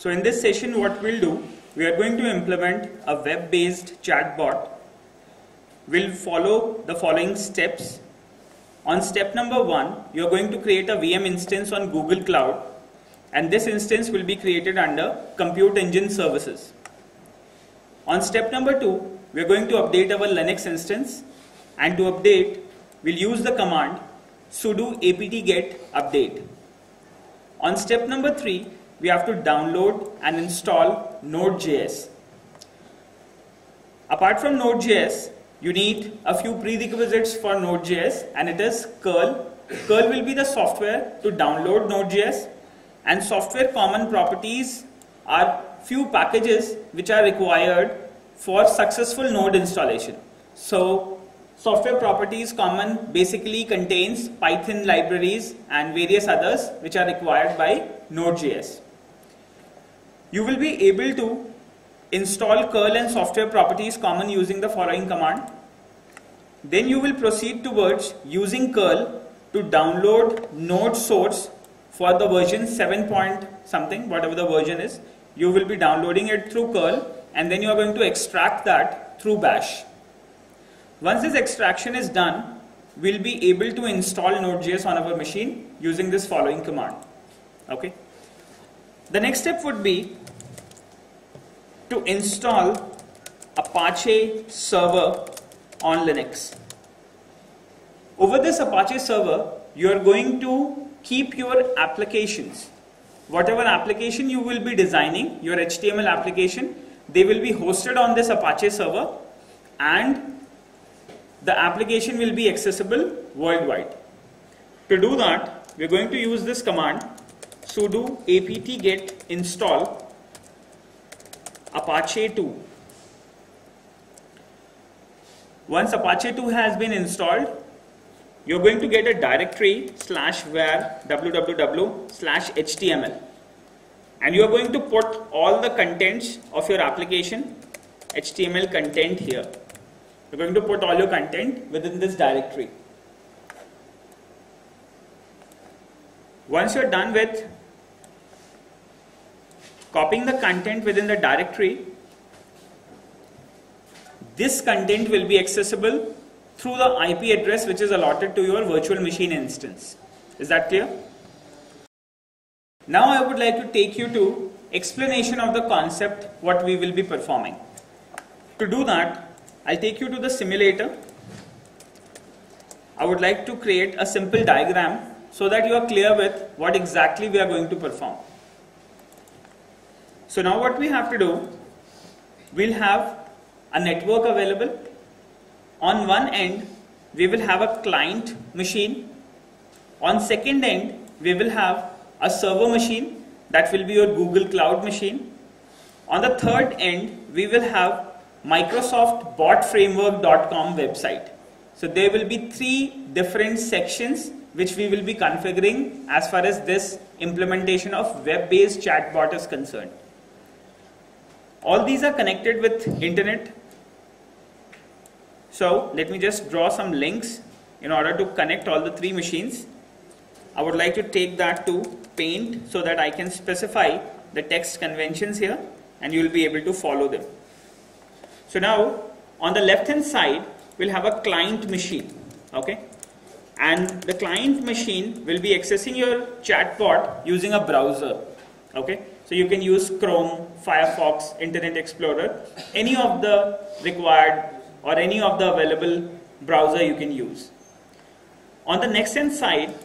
So in this session what we'll do, we are going to implement a web-based chatbot. We'll follow the following steps. On step number 1, you are going to create a VM instance on Google Cloud, and this instance will be created under Compute Engine Services. On step number 2, we are going to update our Linux instance, and to update, we'll use the command sudo apt-get update. On step number 3, we have to download and install Node.js. Apart from Node.js, you need a few prerequisites for Node.js, and it is curl. Curl will be the software to download Node.js, and software common properties are few packages which are required for successful Node installation. So software properties common basically contains Python libraries and various others which are required by Node.js. You will be able to install curl and software properties common using the following command. Then you will proceed towards using curl to download Node source for the version 7 point something, whatever the version is. You will be downloading it through curl, and then you are going to extract that through bash. Once this extraction is done, we'll be able to install Node.js on our machine using this following command. Okay. The next step would be to install Apache server on Linux. Over this Apache server, you are going to keep your applications. Whatever application you will be designing, your HTML application, they will be hosted on this Apache server, and the application will be accessible worldwide. To do that, we are going to use this command sudo apt-get install Apache 2. Once Apache 2 has been installed, you're going to get a directory /var www/html, and you are going to put all the contents of your application, HTML content here. You're going to put all your content within this directory. Once you're done with copying the content within the directory, this content will be accessible through the IP address which is allotted to your virtual machine instance. Is that clear? Now I would like to take you to explanation of the concept what we will be performing. To do that, I'll take you to the simulator. I would like to create a simple diagram so that you are clear with what exactly we are going to perform. So now what we have to do, we'll have a network available. On one end, we will have a client machine. On second end, we will have a server machine, that will be your Google Cloud machine. On the third end, we will have Microsoft botframework.com website. So there will be 3 different sections which we will be configuring as far as this implementation of web-based chatbot is concerned. All these are connected with internet. So let me just draw some links in order to connect all the 3 machines. I would like to take that to Paint so that I can specify the text conventions here, and you will be able to follow them. So now on the left hand side, we'll have a client machine. Okay, and the client machine will be accessing your chatbot using a browser. Okay, so you can use Chrome, Firefox, Internet Explorer, any of the required or any of the available browser you can use. On the next hand side,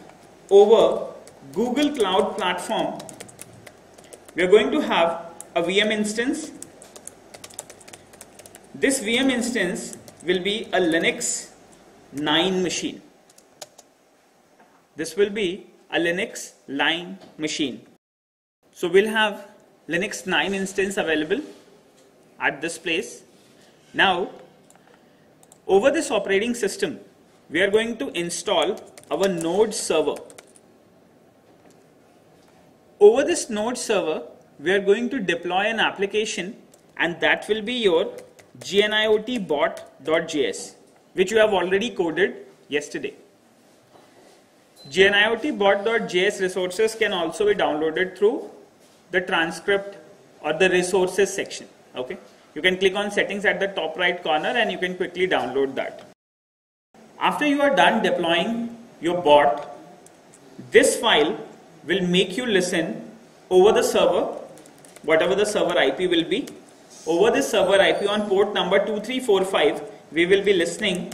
over Google Cloud Platform, we are going to have a VM instance. This VM instance will be a Linux 9 machine. This will be a Linux 9 machine. So we'll have Linux 9 instance available at this place. Now, over this operating system, we are going to install our Node server. Over this Node server, we are going to deploy an application, and that will be your gniotbot.js, which you have already coded yesterday. gniotbot.js resources can also be downloaded through the transcript or the resources section. Okay, you can click on settings at the top right corner and you can quickly download that. After you are done deploying your bot, this file will make you listen over the server, whatever the server IP will be. Over this server IP on port number 2345, we will be listening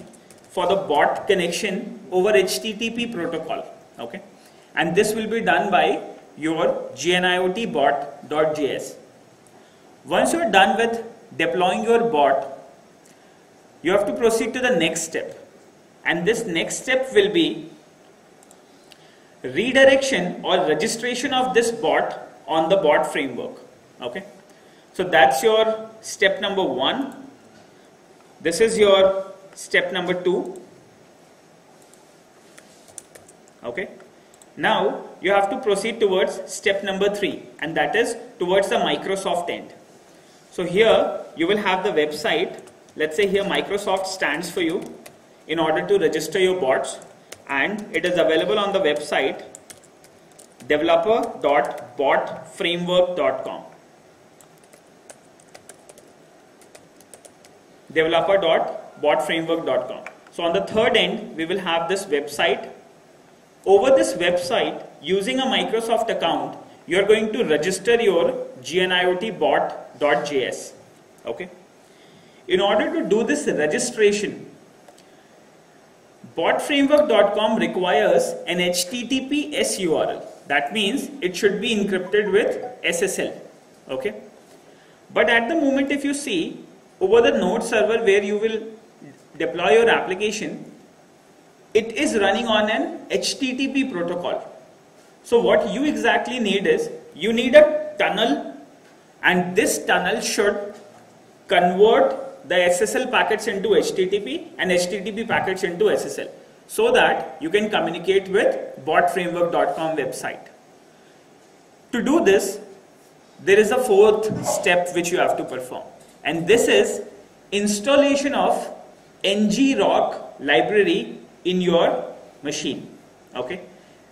for the bot connection over HTTP protocol. Okay, and this will be done by your GNIOT bot.js. Once you are done with deploying your bot, you have to proceed to the next step. And this next step will be redirection or registration of this bot on the bot framework. Okay, so that's your step number 1. This is your step number 2. Okay, now you have to proceed towards step number 3, and that is towards the Microsoft end. So here you will have the website. Let's say here Microsoft stands for you in order to register your bots, and it is available on the website developer.botframework.com. developer.botframework.com. So on the third end, we will have this website. Over this website, using a Microsoft account, you are going to register your GNIOT bot.js. Okay. In order to do this registration, botframework.com requires an HTTPS URL. That means it should be encrypted with SSL. Okay. But at the moment, if you see over the node server where you will deploy your application, it is running on an HTTP protocol. So what you exactly need is, you need a tunnel, and this tunnel should convert the SSL packets into HTTP and HTTP packets into SSL, so that you can communicate with botframework.com website. To do this, there is a fourth step which you have to perform, and this is installation of ngrok library in your machine. Okay,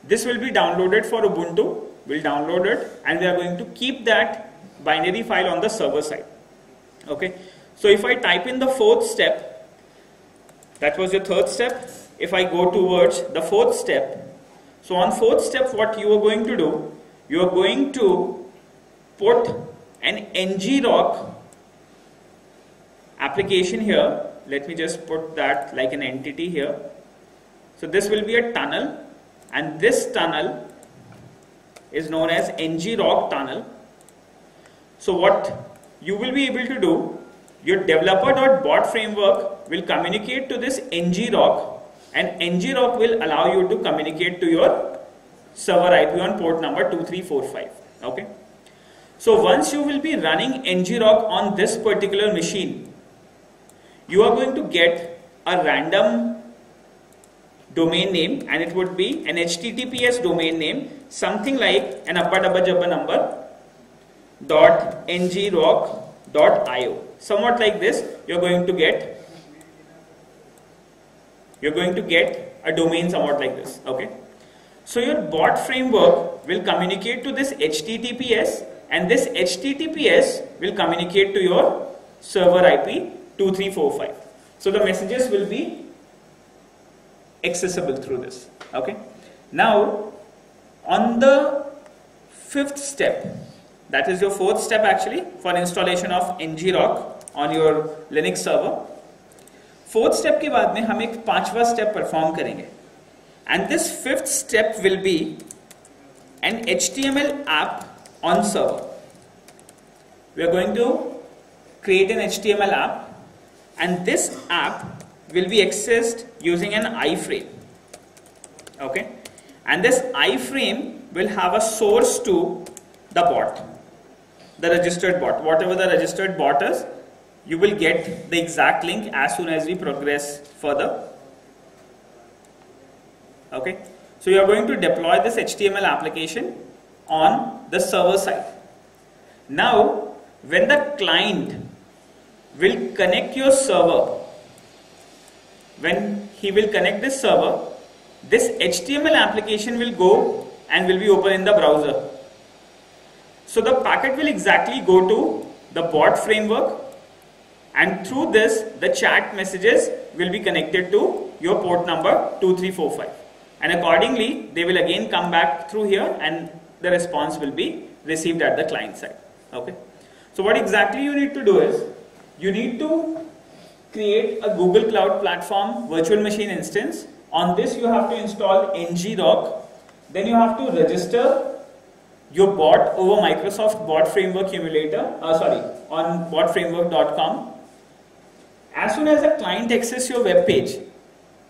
this will be downloaded for Ubuntu. We'll download it, and we are going to keep that binary file on the server side. Okay, so if I type in the fourth step, that was your third step. If I go towards the fourth step, so on fourth step, what you are going to do, you are going to put an ngrok application here. Let me just put that like an entity here. So this will be a tunnel, and this tunnel is known as ngrok tunnel. So what you will be able to do, your developer.botframework will communicate to this ngrok, and ngrok will allow you to communicate to your server IP on port number 2345. Okay. So once you will be running ngrok on this particular machine, you are going to get a random domain name, and it would be an HTTPS domain name, something like an abba.ngrok.io. Somewhat like this, you're going to get a domain somewhat like this. Okay. So your bot framework will communicate to this HTTPS, and this HTTPS will communicate to your server IP 2345. So the messages will be accessible through this. Okay. Now on the fifth step, that is your fourth step actually, for installation of ngrok on your Linux server. Fourth step के बाद में हम एक पांचवा step perform करेंगे, and this fifth step will be an HTML app on server. We are going to create an HTML app, and this app will be accessed using an iframe. Okay, and this iframe will have a source to the bot, the registered bot. Whatever the registered bot is, you will get the exact link as soon as we progress further. Okay, so you are going to deploy this HTML application on the server side. Now when the client will connect your server, when he will connect this server, this HTML application will go and will be open in the browser. So the packet will exactly go to the bot framework, and through this the chat messages will be connected to your port number 2345, and accordingly they will again come back through here and the response will be received at the client side. Okay. So what exactly you need to do is, you need to create a Google Cloud Platform virtual machine instance. On this you have to install ngrok, then you have to register your bot over Microsoft Bot Framework Emulator, on botframework.com. As soon as the client accesses your web page,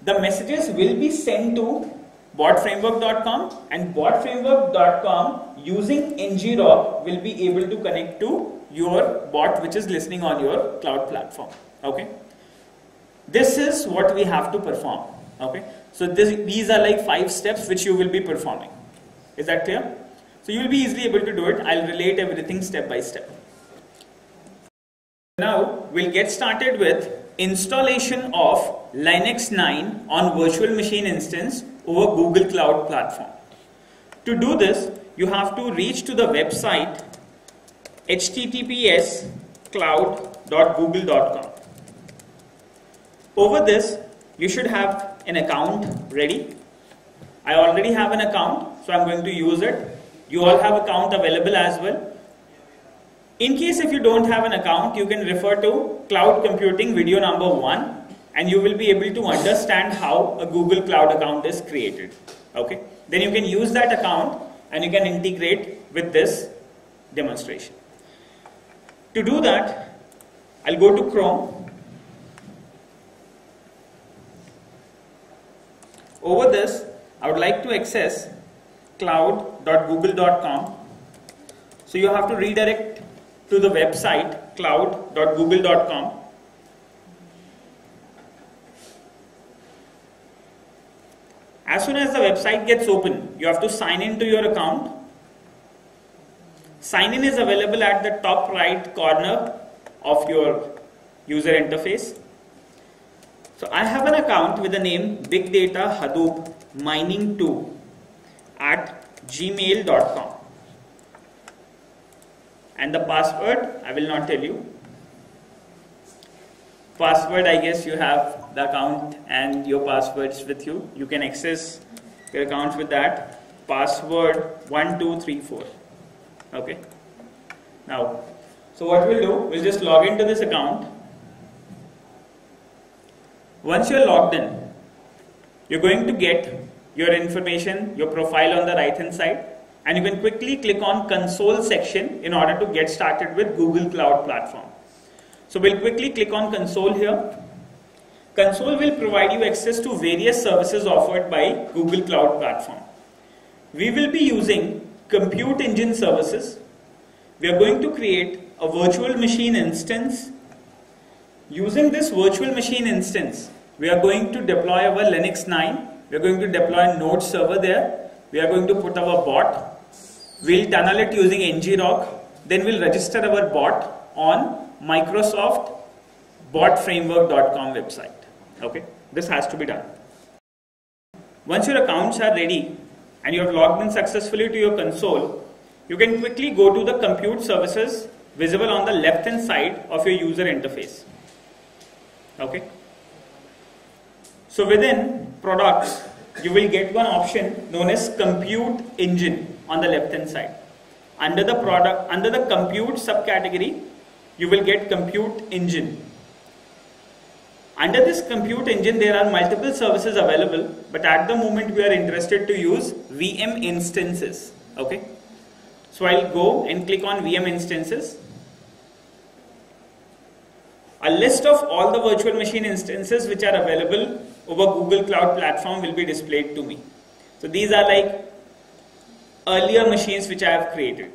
the messages will be sent to botframework.com, and botframework.com using ngrok will be able to connect to your bot which is listening on your cloud platform. Okay. This is what we have to perform. Okay. So these are like 5 steps which you will be performing. Is that clear? So you will be easily able to do it. I'll relate everything step by step. Now we'll get started with installation of Linux 9 on virtual machine instance over Google Cloud Platform. To do this, you have to reach to the website https://cloud.google.com. Over this, you should have an account ready. I already have an account, so I'm going to use it. You all have account available as well. In case if you don't have an account, you can refer to Cloud Computing video number 1 and you will be able to understand how a Google Cloud account is created. Okay. Then you can use that account and you can integrate with this demonstration. To do that, I'll go to Chrome. Over this, I would like to access cloud.google.com. So you have to redirect to the website cloud.google.com. As soon as the website gets open, you have to sign into your account. Sign in is available at the top right corner of your user interface. So I have an account with the name Big Data Hadoop Mining 2 at gmail.com. And the password, I will not tell you. Password, I guess you have the account and your passwords with you. You can access your account with that. Password 1234. Okay. Now, so what we'll do, we'll just log into this account. Once you're logged in, you're going to get your information, your profile on the right hand side, and you can quickly click on console section in order to get started with Google Cloud Platform. So we'll quickly click on console here. Console will provide you access to various services offered by Google Cloud Platform. We will be using Compute Engine services. We are going to create a virtual machine instance. Using this virtual machine instance, we are going to deploy our Linux 9. We are going to deploy a node server there. We are going to put our bot. We'll tunnel it using ngrok. Then we'll register our bot on Microsoft botframework.com website. Okay, this has to be done. Once your accounts are ready and you have logged in successfully to your console, you can quickly go to the compute services visible on the left hand side of your user interface. Okay. So within products, you will get one option known as Compute Engine on the left hand side. Under the compute subcategory, you will get Compute Engine. Under this Compute Engine, there are multiple services available, but at the moment we are interested to use VM instances. Okay. So I'll go and click on VM instances. A list of all the virtual machine instances which are available over Google Cloud Platform will be displayed to me. So these are like earlier machines which I have created.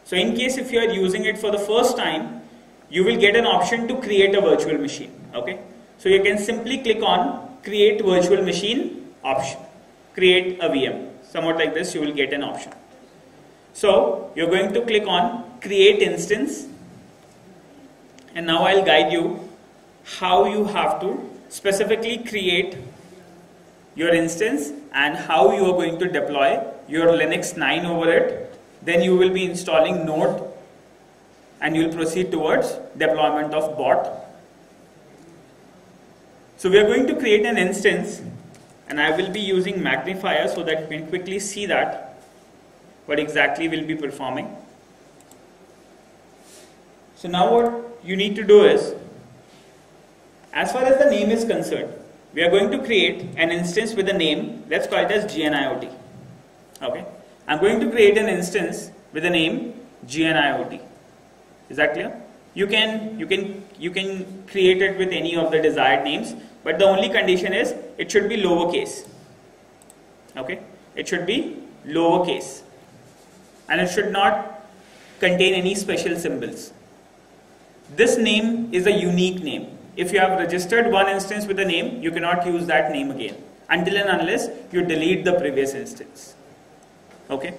So in case if you are using it for the first time, you will get an option to create a virtual machine. Okay. So you can simply click on create virtual machine option, create a VM. Somewhat like this, you will get an option. So you're going to click on create instance. And now I'll guide you how you have to specifically create your instance and how you are going to deploy your Linux 9 over it then you will be installing Node and you will proceed towards deployment of bot. So we are going to create an instance, and I will be using magnifier so that you can quickly see that what exactly we'll be performing. So now what you need to do is, as far as the name is concerned, we are going to create an instance with a name. Let's call it as GNIOT. Okay, I'm going to create an instance with a name GNIOT. Is that clear? You can create it with any of the desired names, but the only condition is it should be lowercase. Okay, it should be lowercase, and it should not contain any special symbols. This name is a unique name. If you have registered one instance with a name, you cannot use that name again until and unless you delete the previous instance. Okay.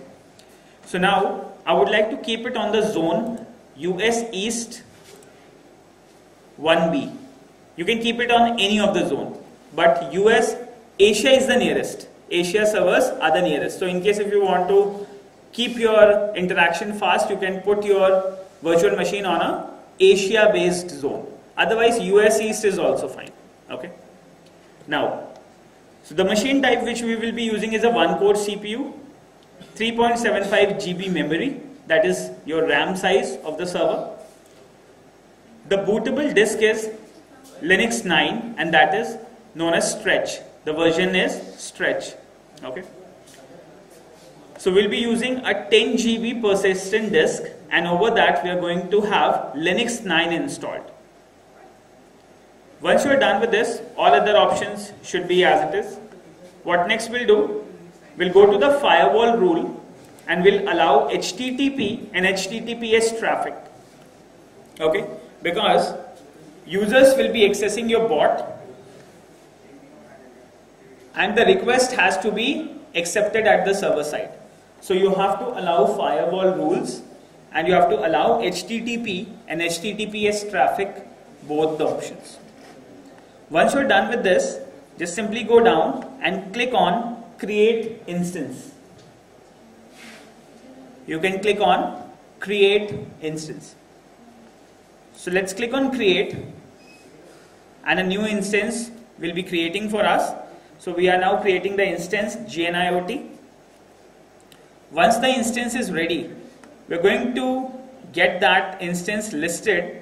So now I would like to keep it on the zone US East 1B. You can keep it on any of the zone, but US Asia is the nearest. Asia servers are the nearest. So in case if you want to keep your interaction fast, you can put your virtual machine on a Asia based zone. Otherwise US East is also fine. Okay. Now, so the machine type which we will be using is a 1-core CPU, 3.75 GB memory, that is your RAM size of the server. The bootable disk is Linux 9, and that is known as Stretch. The version is Stretch. Okay. So we'll be using a 10 GB persistent disk, and over that we are going to have Linux 9 installed. Once you are done with this, all other options should be as it is. What next we'll do? We'll go to the firewall rule and we'll allow HTTP and HTTPS traffic. Okay? Because users will be accessing your bot and the request has to be accepted at the server side. So you have to allow firewall rules and you have to allow HTTP and HTTPS traffic, both the options. Once you're done with this, just simply go down and click on Create Instance. You can click on Create Instance. So let's click on Create, and a new instance will be creating for us. So we are now creating the instance GNIOT. Once the instance is ready, we're going to get that instance listed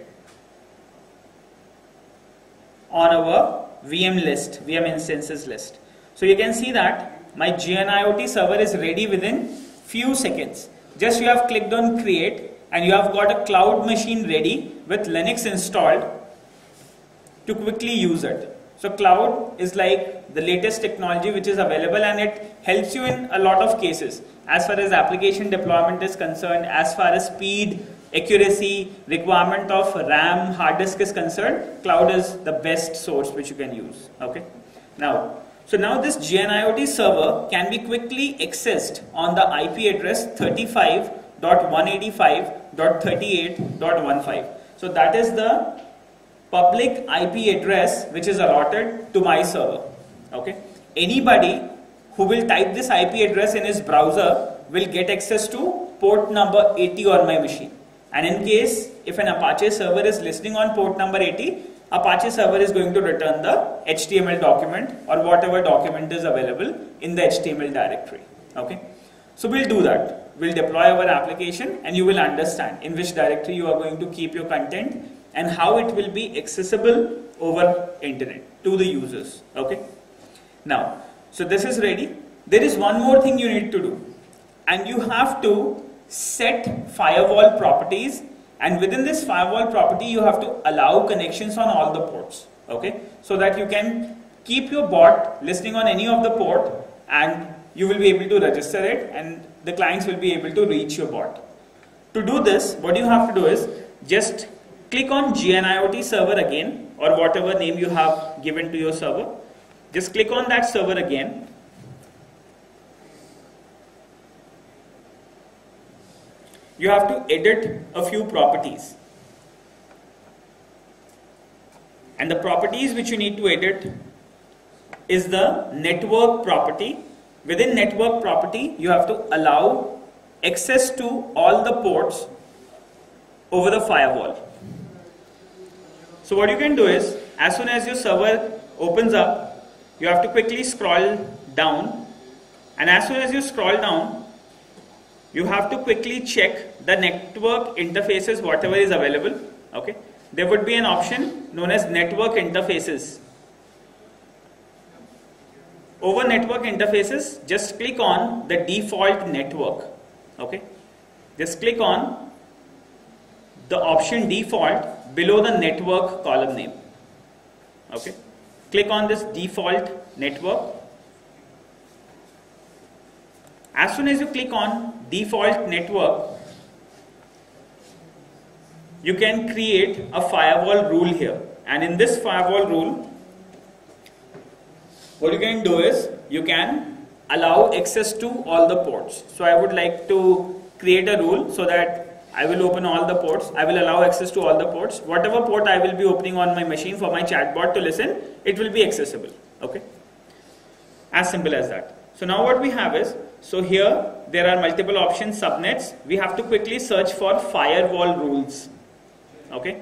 on our VM list, VM instances list. So you can see that my GNIOT server is ready within few seconds. Just you have clicked on create and you have got a cloud machine ready with Linux installed to quickly use it. So cloud is like the latest technology which is available, and it helps you in a lot of cases. As far as application deployment is concerned, as far as speed, accuracy, requirement of RAM, hard disk is concerned, cloud is the best source which you can use. Okay. Now this GNIOT server can be quickly accessed on the IP address 35.185.38.15. So that is the public IP address which is allotted to my server. Okay. Anybody who will type this IP address in his browser will get access to port number 80 on my machine. And in case if an Apache server is listening on port number 80, Apache server is going to return the HTML document or whatever document is available in the HTML directory. Okay. So we'll do that. We'll deploy our application and you will understand in which directory you are going to keep your content and how it will be accessible over internet to the users. Okay. Now, so this is ready. There is one more thing you need to do, and you have to set firewall properties, and within this firewall property you have to allow connections on all the ports. Okay, so that you can keep your bot listening on any of the port and you will be able to register it and the clients will be able to reach your bot. To do this, what you have to do is just click on GNIOT server again, or whatever name you have given to your server. Just click on that server again. You have to edit a few properties. And the properties which you need to edit is the network property. Within network property, you have to allow access to all the ports over the firewall. So what you can do is, as soon as your server opens up, you have to quickly scroll down, and as soon as you scroll down, you have to quickly check the network interfaces, whatever is available. Okay, there would be an option known as network interfaces. Over network interfaces, just click on the default network. Okay, just click on the option default below the network column name. Okay, click on this default network. As soon as you click on default network, you can create a firewall rule here, and in this firewall rule, what you can do is you can allow access to all the ports. So I would like to create a rule so that I will open all the ports. I will allow access to all the ports. Whatever port I will be opening on my machine for my chatbot to listen, it will be accessible. Okay, as simple as that. So now what we have is, so here there are multiple options, subnets. We have to quickly search for firewall rules. Okay,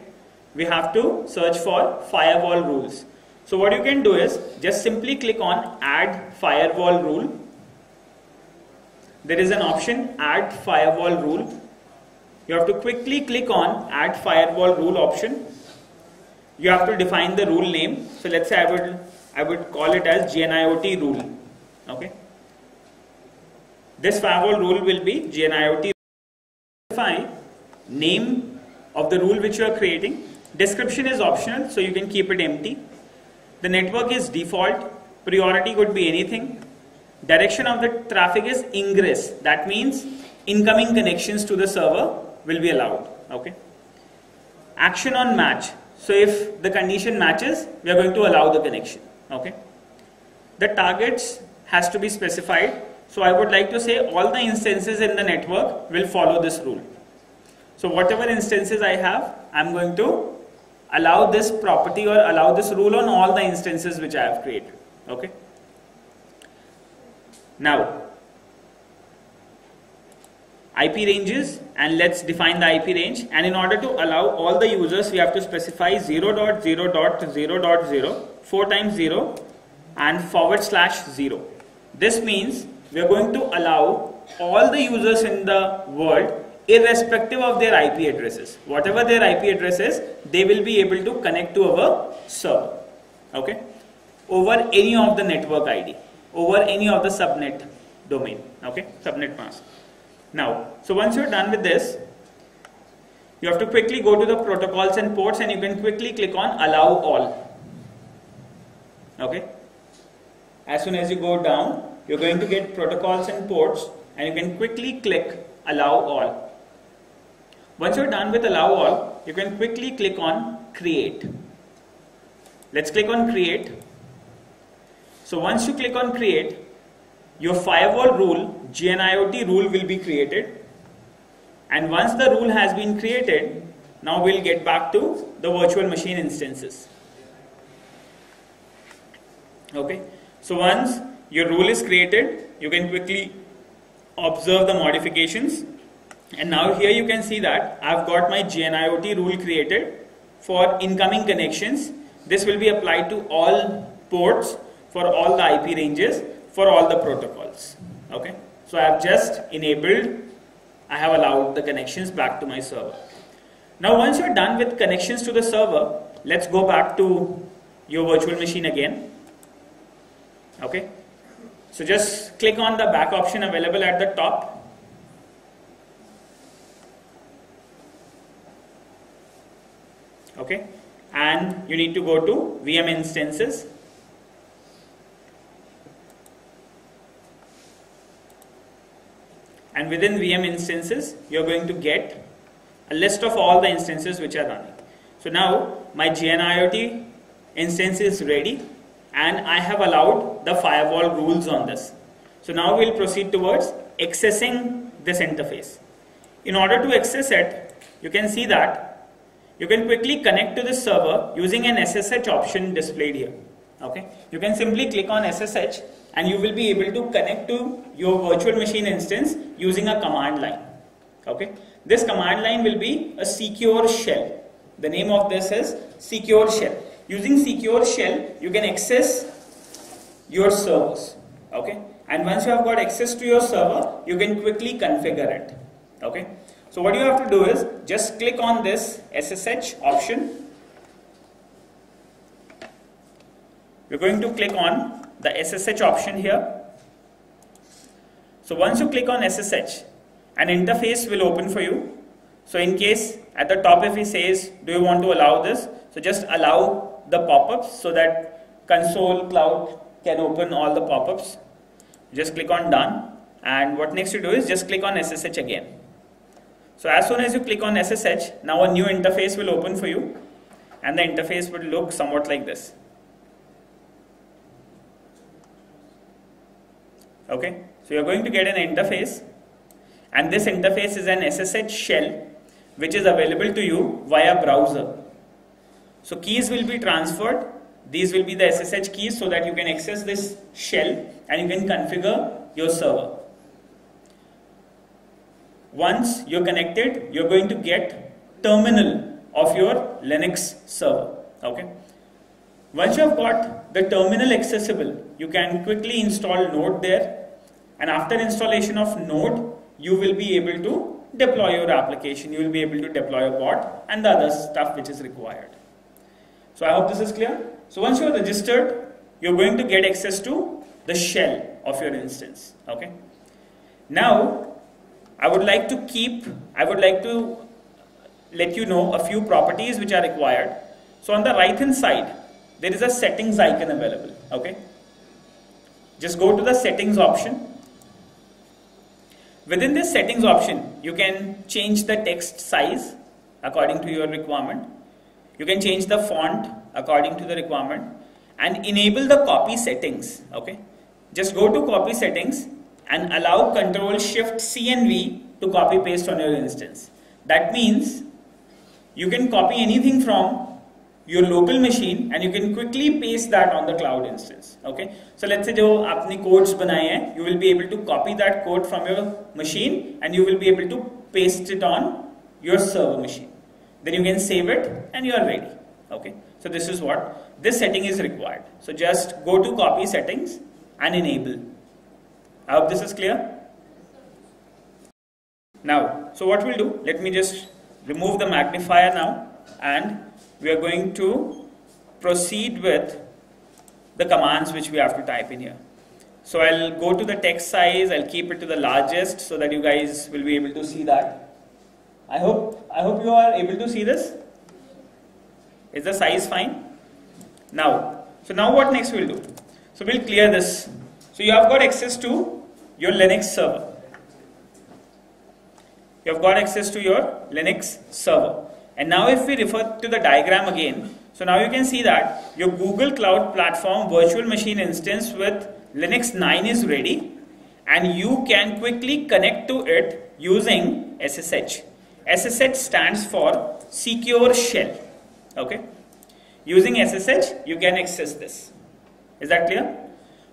we have to search for firewall rules. So what you can do is just simply click on add firewall rule. There is an option add firewall rule. You have to quickly click on add firewall rule option. You have to define the rule name. So let's say I would call it as GNIOT rule. Okay, this firewall rule will be GNIOT. Specify name of the rule which you are creating. Description is optional, so you can keep it empty. The network is default. Priority could be anything. Direction of the traffic is ingress. That means incoming connections to the server will be allowed. Okay. Action on match. So if the condition matches, we are going to allow the connection. Okay. The targets has to be specified. So I would like to say all the instances in the network will follow this rule. So whatever instances I have, I'm going to allow this property or allow this rule on all the instances which I have created. Okay. Now, IP ranges, and let's define the IP range. And in order to allow all the users, we have to specify 0.0.0.0, 4 times 0 and /0. This means we are going to allow all the users in the world, irrespective of their IP addresses. Whatever their IP address is, they will be able to connect to our server. Okay, over any of the network ID, over any of the subnet domain. Okay, subnet mask. Now, so once you're done with this, you have to quickly go to the protocols and ports, and you can quickly click on allow all. Okay, as soon as you go down, you're going to get protocols and ports, and you can quickly click allow all. Once you're done with allow all, you can quickly click on create. Let's click on create. So once you click on create, your firewall rule, GNIOT rule, will be created. And once the rule has been created, now we'll get back to the virtual machine instances. Okay, so once your rule is created, you can quickly observe the modifications. And now here you can see that I've got my GNIOT rule created for incoming connections. This will be applied to all ports, for all the IP ranges, for all the protocols. Okay, so I have just enabled, I have allowed the connections back to my server. Now once you're done with connections to the server, let's go back to your virtual machine again. Okay, so just click on the back option available at the top. Okay, and you need to go to VM instances. And within VM instances, you're going to get a list of all the instances which are running. So now my GNIOT instance is ready, and I have allowed the firewall rules on this. So now we'll proceed towards accessing this interface. In order to access it, you can see that you can quickly connect to this server using an SSH option displayed here. Okay, you can simply click on SSH and you will be able to connect to your virtual machine instance using a command line. Okay, this command line will be a secure shell. The name of this is secure shell. Using secure shell, you can access your servers. Okay, and once you have got access to your server, you can quickly configure it. Okay, so what you have to do is just click on this SSH option. We're going to click on the SSH option here. So once you click on SSH, an interface will open for you. So in case at the top if it says, do you want to allow this? So just allow the pop-ups so that console cloud can open all the pop-ups. Just click on done, and what next you do is just click on SSH again. So as soon as you click on SSH, now a new interface will open for you, and the interface will look somewhat like this. Okay, so you're going to get an interface, and this interface is an SSH shell which is available to you via browser. So keys will be transferred. These will be the SSH keys so that you can access this shell and you can configure your server. Once you're connected, you're going to get terminal of your Linux server. Okay. Once you have got the terminal accessible, you can quickly install Node there, and after installation of Node, you will be able to deploy your application, you will be able to deploy a bot and the other stuff which is required. So I hope this is clear. So once you are registered, you're going to get access to the shell of your instance. Okay. Now, I would like to let you know a few properties which are required. So on the right hand side, there is a settings icon available. Okay. Just go to the settings option. Within this settings option, you can change the text size according to your requirement. You can change the font according to the requirement and enable the copy settings. Okay. Just go to copy settings and allow Ctrl Shift C and V to copy paste on your instance. That means you can copy anything from your local machine and you can quickly paste that on the cloud instance. Okay. So let's say जो आपने codes बनाए हैं, you will be able to copy that code from your machine and you will be able to paste it on your server machine. Then you can save it and you are ready. Okay. So this is what this setting is required. So just go to copy settings and enable. I hope this is clear. Now, so what we'll do, let me just remove the magnifier now, and we are going to proceed with the commands which we have to type in here. So I'll go to the text size, I'll keep it to the largest so that you guys will be able to see that. I hope you are able to see this. Is the size fine? Now, so now what next we'll do? So we'll clear this. So you have got access to your Linux server. You have got access to your Linux server. And now if we refer to the diagram again, so now you can see that your Google Cloud Platform virtual machine instance with Linux 9 is ready, and you can quickly connect to it using SSH. SSH stands for secure shell. Okay. Using SSH, you can access this. Is that clear?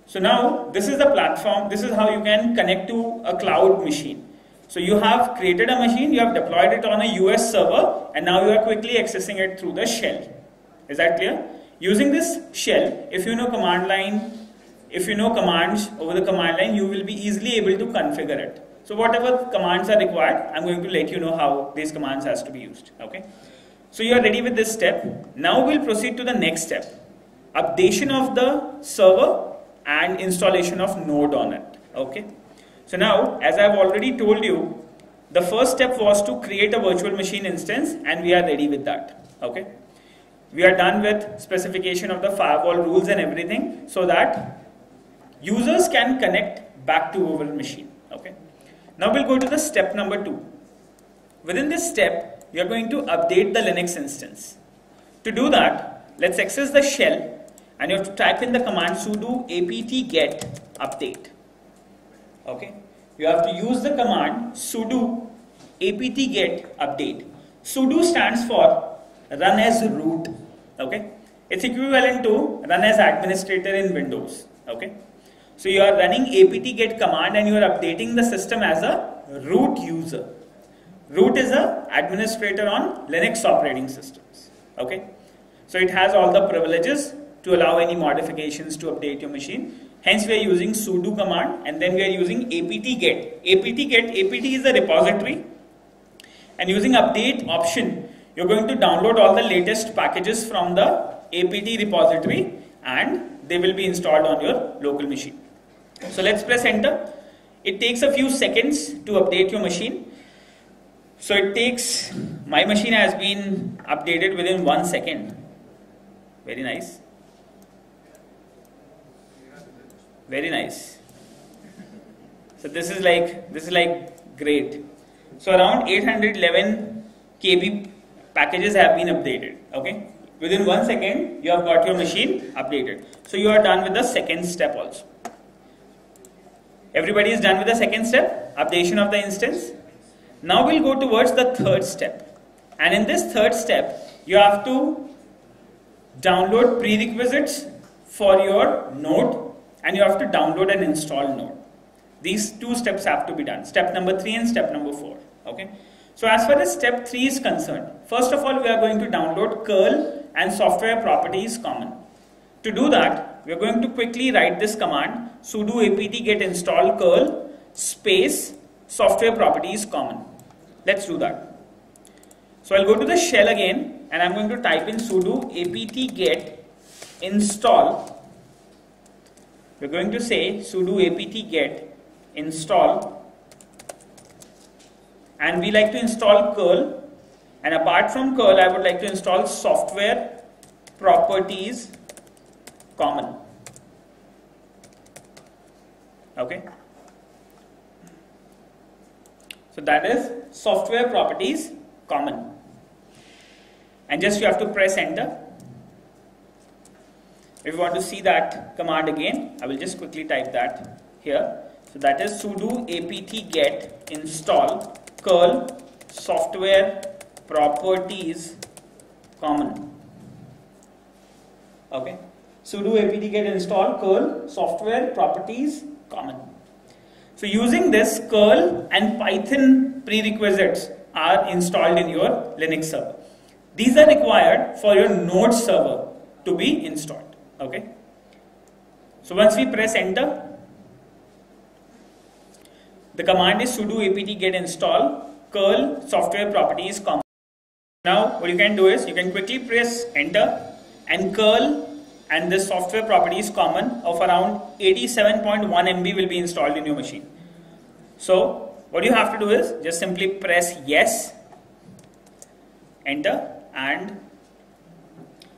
So now this is the platform. This is how you can connect to a cloud machine. So you have created a machine, you have deployed it on a US server, and now you are quickly accessing it through the shell. Is that clear? Using this shell, if you know command line, if you know commands over the command line, you will be easily able to configure it. So whatever commands are required, I'm going to let you know how these commands has to be used. Okay. So you are ready with this step. Now we'll proceed to the next step. Updation of the server and installation of Node on it. Okay. So now, as I've already told you, the first step was to create a virtual machine instance, and we are ready with that. Okay. We are done with specification of the firewall rules and everything so that users can connect back to our machine. Okay. Now we'll go to the step number 2. Within this step, you are going to update the Linux instance. To do that, let's access the shell, and you have to type in the command sudo apt-get update. Okay. You have to use the command sudo apt-get update. Sudo stands for run as root. Okay. It's equivalent to run as administrator in Windows. Okay. So you are running apt-get command and you are updating the system as a root user. Root is a administrator on Linux operating systems. Okay, so it has all the privileges to allow any modifications to update your machine. Hence we are using sudo command, and then we are using apt-get. apt is a repository, and using update option you're going to download all the latest packages from the apt repository and they will be installed on your local machine. So let's press enter. It takes a few seconds to update your machine. So it takes, my machine has been updated within 1 second. Very nice. Very nice. So this is like great. So around 811 KB packages have been updated. Okay. Within 1 second you have got your machine updated. So you are done with the second step also. Everybody is done with the second step, updation of the instance. Now we'll go towards the third step. And in this third step, you have to download prerequisites for your node and you have to download and install node. These two steps have to be done. Step number 3 and step number 4. Okay. So as far as step 3 is concerned, first of all we are going to download curl and software properties common. To do that, we are going to quickly write this command sudo apt-get install curl space software properties common. Let's do that. So I'll go to the shell again and I'm going to type in sudo apt-get install. We're going to say sudo apt-get install, and we like to install curl, and apart from curl I would like to install software properties common. Okay. So that is software properties common. And just you have to press enter. If you want to see that command again, I will just quickly type that here. So that is sudo apt-get install curl software properties common. Okay. Sudo apt-get install curl software properties common. So using this, curl and Python prerequisites are installed in your Linux server. These are required for your node server to be installed. Okay. So once we press enter, the command is sudo apt-get install curl software properties common. Now what you can do is you can quickly press enter and curl and this software properties common of around 87.1 MB will be installed in your machine. So what you have to do is just simply press yes, enter, and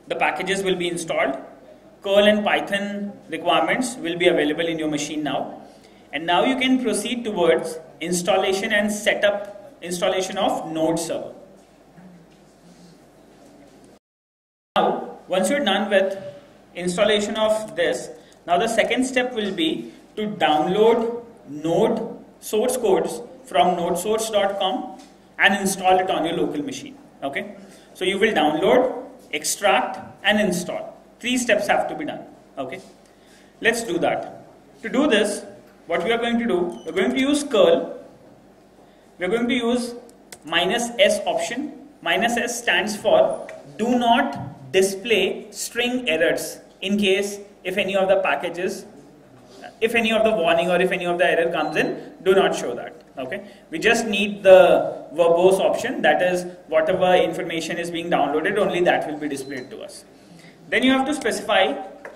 the packages will be installed. Curl and Python requirements will be available in your machine now. And now you can proceed towards installation and installation of node server. Now once you're done with installation of this, now the second step will be to download node source codes from nodesource.com and install it on your local machine. Okay, so you will download, extract and install. 3 steps have to be done. Okay, let's do that. To do this, what we are going to do, we're going to use curl. We're going to use -s option. -s stands for do not display string errors in case if any of the packages, if any of the warning or if any of the error comes in, do not show that. Okay, we just need the verbose option, that is whatever information is being downloaded, only that will be displayed to us. Then you have to specify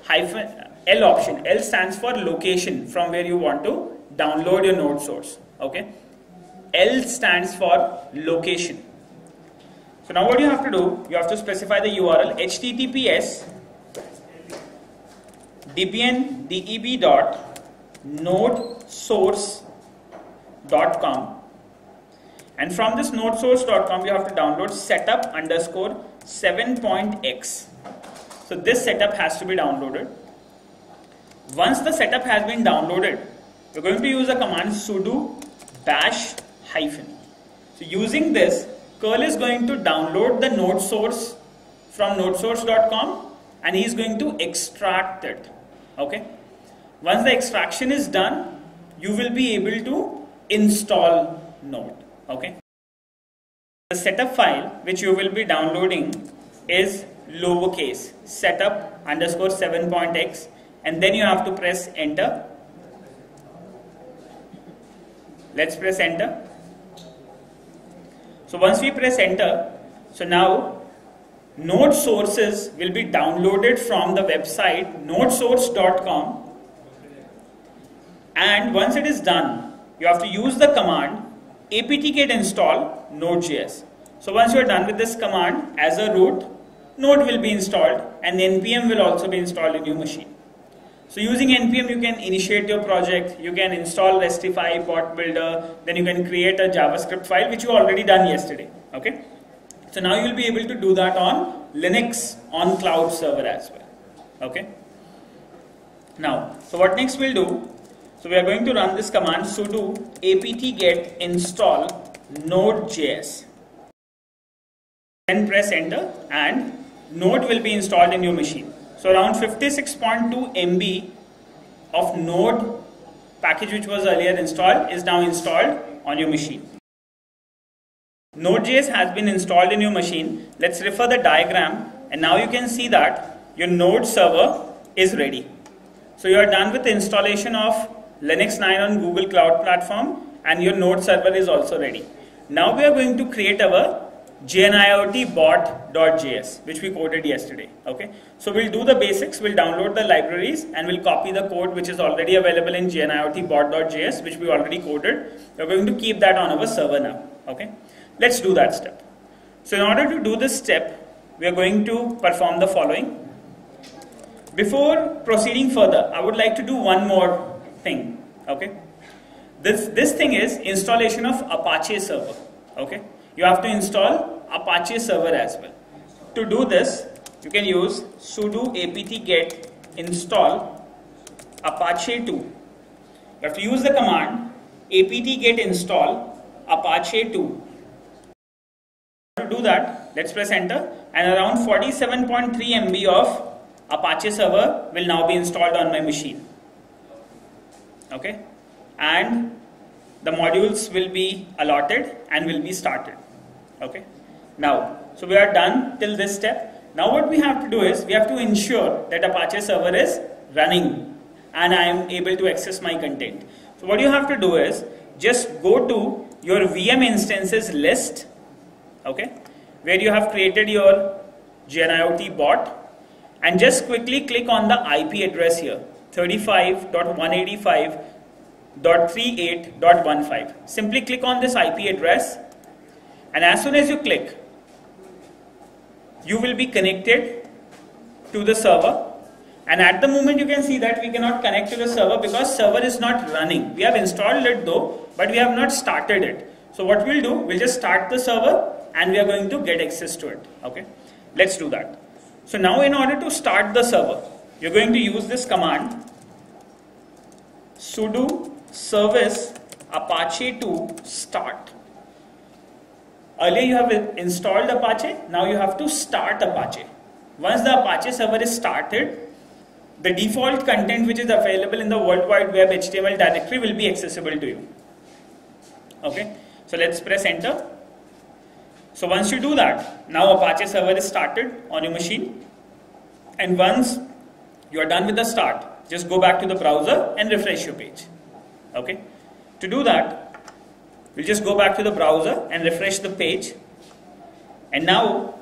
-L option. L stands for location, from where you want to download your node source. Okay, L stands for location. So now what you have to do, you have to specify the URL https deb.nodesource.com, and from this nodesource.com you have to download setup_7.x. So this setup has to be downloaded. Once the setup has been downloaded, we're going to use the command sudo bash-. So using this, curl is going to download the node source from nodesource.com and he is going to extract it. Okay. Once the extraction is done, you will be able to install Node. Okay. The setup file which you will be downloading is lowercase setup_7.x, and then you have to press enter. Let's press enter. So once we press enter, so now node sources will be downloaded from the website nodesource.com, and once it is done, you have to use the command apt-get install node.js. So once you are done with this command, as a root, Node will be installed and npm will also be installed in your machine. So using npm you can initiate your project, you can install Restify, bot builder, then you can create a JavaScript file which you already done yesterday. Okay. So now you will be able to do that on Linux on cloud server as well. Okay. Now, so what next we'll do? So we are going to run this command sudo apt-get install node.js. Then press enter and Node will be installed in your machine. So around 56.2 MB of Node package which was earlier installed is now installed on your machine. Node.js has been installed in your machine. Let's refer the diagram, and now you can see that your Node server is ready. So you are done with the installation of Linux 9 on Google Cloud Platform, and your Node server is also ready. Now we are going to create our JNIOT bot.js, which we coded yesterday. Okay, so we'll do the basics, we'll download the libraries and we'll copy the code which is already available in JNIOT bot.js, which we already coded. We're going to keep that on our server now. Okay, let's do that step. So in order to do this step, we are going to perform the following. Before proceeding further, I would like to do one more thing. Okay, this thing is installation of Apache server. Okay, you have to install Apache server as well. To do this, you can use sudo apt-get install apache 2. You have to use the command apt-get install apache 2. To do that, let's press enter, and around 47.3 MB of Apache server will now be installed on my machine. Okay, and the modules will be allotted and will be started. Okay, now, so we are done till this step. Now what we have to do is, we have to ensure that Apache server is running and I am able to access my content. So what you have to do is, just go to your VM instances list, okay, where you have created your JNIOT bot, and just quickly click on the IP address here, 35.185.38.15. Simply click on this IP address, and as soon as you click, you will be connected to the server. And at the moment you can see that we cannot connect to the server because server is not running. We have installed it though, but we have not started it. So what we'll do, we'll just start the server and we are going to get access to it. Okay, let's do that. So now in order to start the server, you're going to use this command sudo service apache 2 start. Earlier you have installed Apache, now you have to start Apache. Once the Apache server is started, the default content which is available in the World Wide Web HTML directory will be accessible to you. Okay, so let's press enter. So once you do that, now Apache server is started on your machine, and once you are done with the start, just go back to the browser and refresh your page. Okay, to do that, we'll just go back to the browser and refresh the page, and now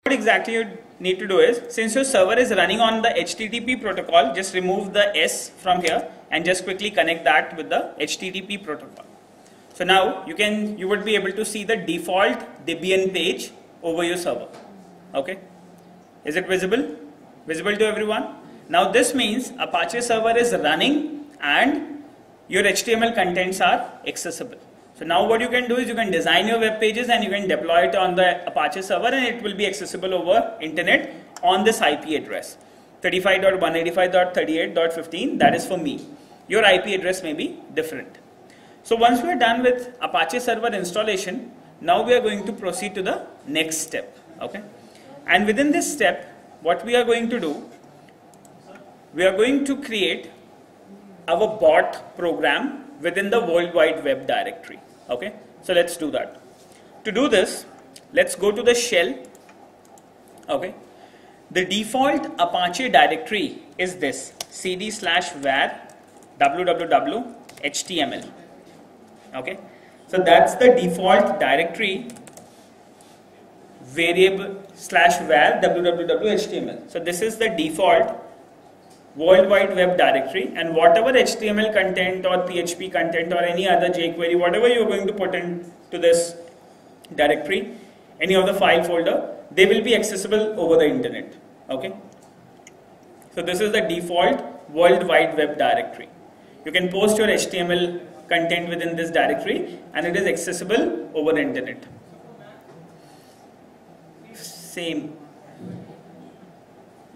what exactly you need to do is, since your server is running on the HTTP protocol, just remove the S from here and just quickly connect that with the HTTP protocol. So now you would be able to see the default Debian page over your server. Okay, is it visible? Visible to everyone? Now this means Apache server is running and your HTML contents are accessible. So now what you can do is, you can design your web pages and you can deploy it on the Apache server, and it will be accessible over internet on this IP address 35.185.38.15. that is for me. Your IP address may be different. So once we are done with Apache server installation, now we are going to proceed to the next step. Okay, and within this step, what we are going to do, we are going to create our bot program within the World Wide Web directory. Okay, so let's do that. To do this, let's go to the shell. Okay, the default Apache directory is this cd/var www html. Okay, so that's the default directory, variable/var www html. So this is the default World Wide Web directory, and whatever HTML content or PHP content or any other jQuery, whatever you're going to put into this directory, any of the file folder, they will be accessible over the internet. Okay, so this is the default World Wide Web directory. You can post your HTML content within this directory and it is accessible over the internet. Same,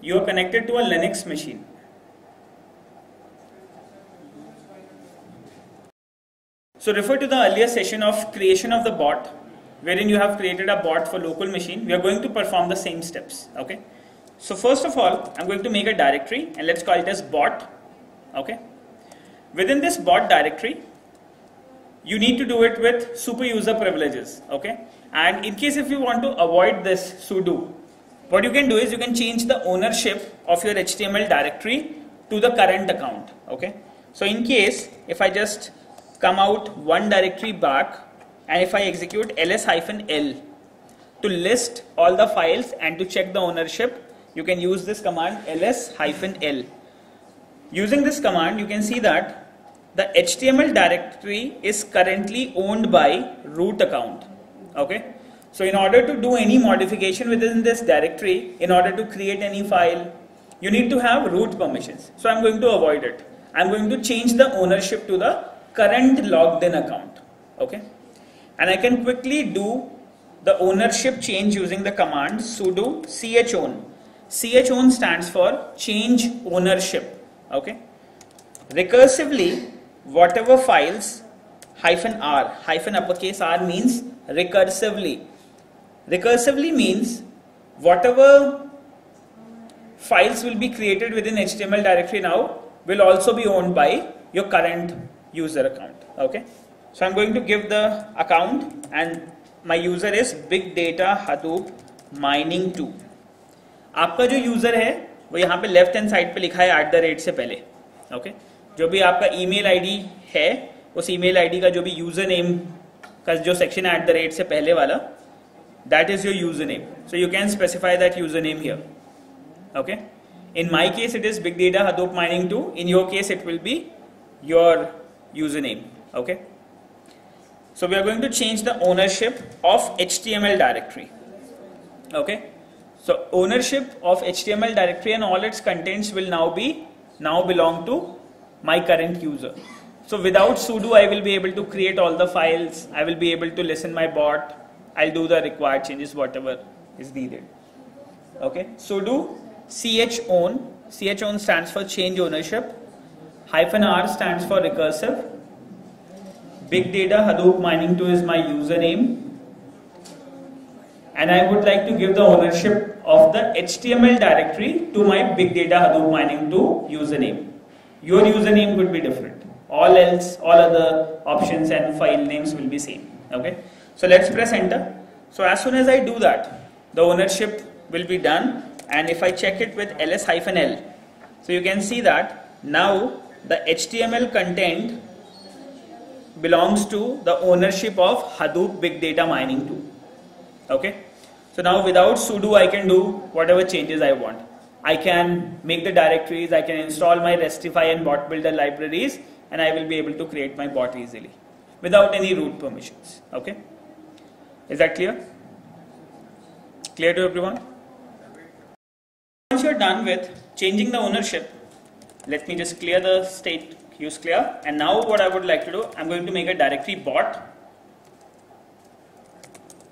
you are connected to a Linux machine. So refer to the earlier session of creation of the bot, wherein you have created a bot for local machine. We are going to perform the same steps. Okay, so first of all, I'm going to make a directory and let's call it as bot. Okay, within this bot directory, you need to do it with super user privileges. Okay, and in case if you want to avoid this sudo, what you can do is you can change the ownership of your HTML directory to the current account. Okay, so in case if I just come out one directory back and if I execute ls-l to list all the files and to check the ownership, you can use this command ls-l. Using this command, you can see that the HTML directory is currently owned by root account. Okay, so in order to do any modification within this directory, in order to create any file, you need to have root permissions. So I'm going to avoid it. I'm going to change the ownership to the current logged in account. Okay, and I can quickly do the ownership change using the command sudo chown. Chown stands for change ownership. Okay, recursively whatever files -r, uppercase r means recursively. Recursively means whatever files will be created within HTML directory now will also be owned by your current user account. Okay, so I'm going to give the account and my user is Big Data Hadoop Mining 2. आपका जो user है वो यहाँ पे left hand side पे लिखा है @ से पहले. ओके, जो भी आपका ईमेल आईडी है उस ईमेल आईडी का जो भी यूजर नेम का जो सेक्शन है @ से पहले वाला, that is your username. So you can specify that username here. Okay, in my case it is Big Data Hadoop Mining 2. In your case it will be your username. Okay, so we are going to change the ownership of HTML directory. Okay, so ownership of HTML directory and all its contents will now belong to my current user. So without sudo I will be able to create all the files, I will be able to listen my bot, I'll do the required changes whatever is needed. Okay, sudo chown stands for change ownership, -r stands for recursive, Big Data Hadoop Mining 2 is my username, and I would like to give the ownership of the HTML directory to my Big Data Hadoop Mining 2 username. Your username could be different. All other options and file names will be same. Okay, so let's press enter. So as soon as I do that, the ownership will be done, and if I check it with ls-l, so you can see that now the HTML content belongs to the ownership of Hadoop Big Data Mining 2. Okay, so now without sudo I can do whatever changes I want. I can make the directories, I can install my Restify and Bot Builder libraries, and I will be able to create my bot easily without any root permissions. Okay, is that clear? Clear to everyone? Once you're done with changing the ownership, let me just clear the state use clear, and now what I would like to do, I'm going to make a directory bot.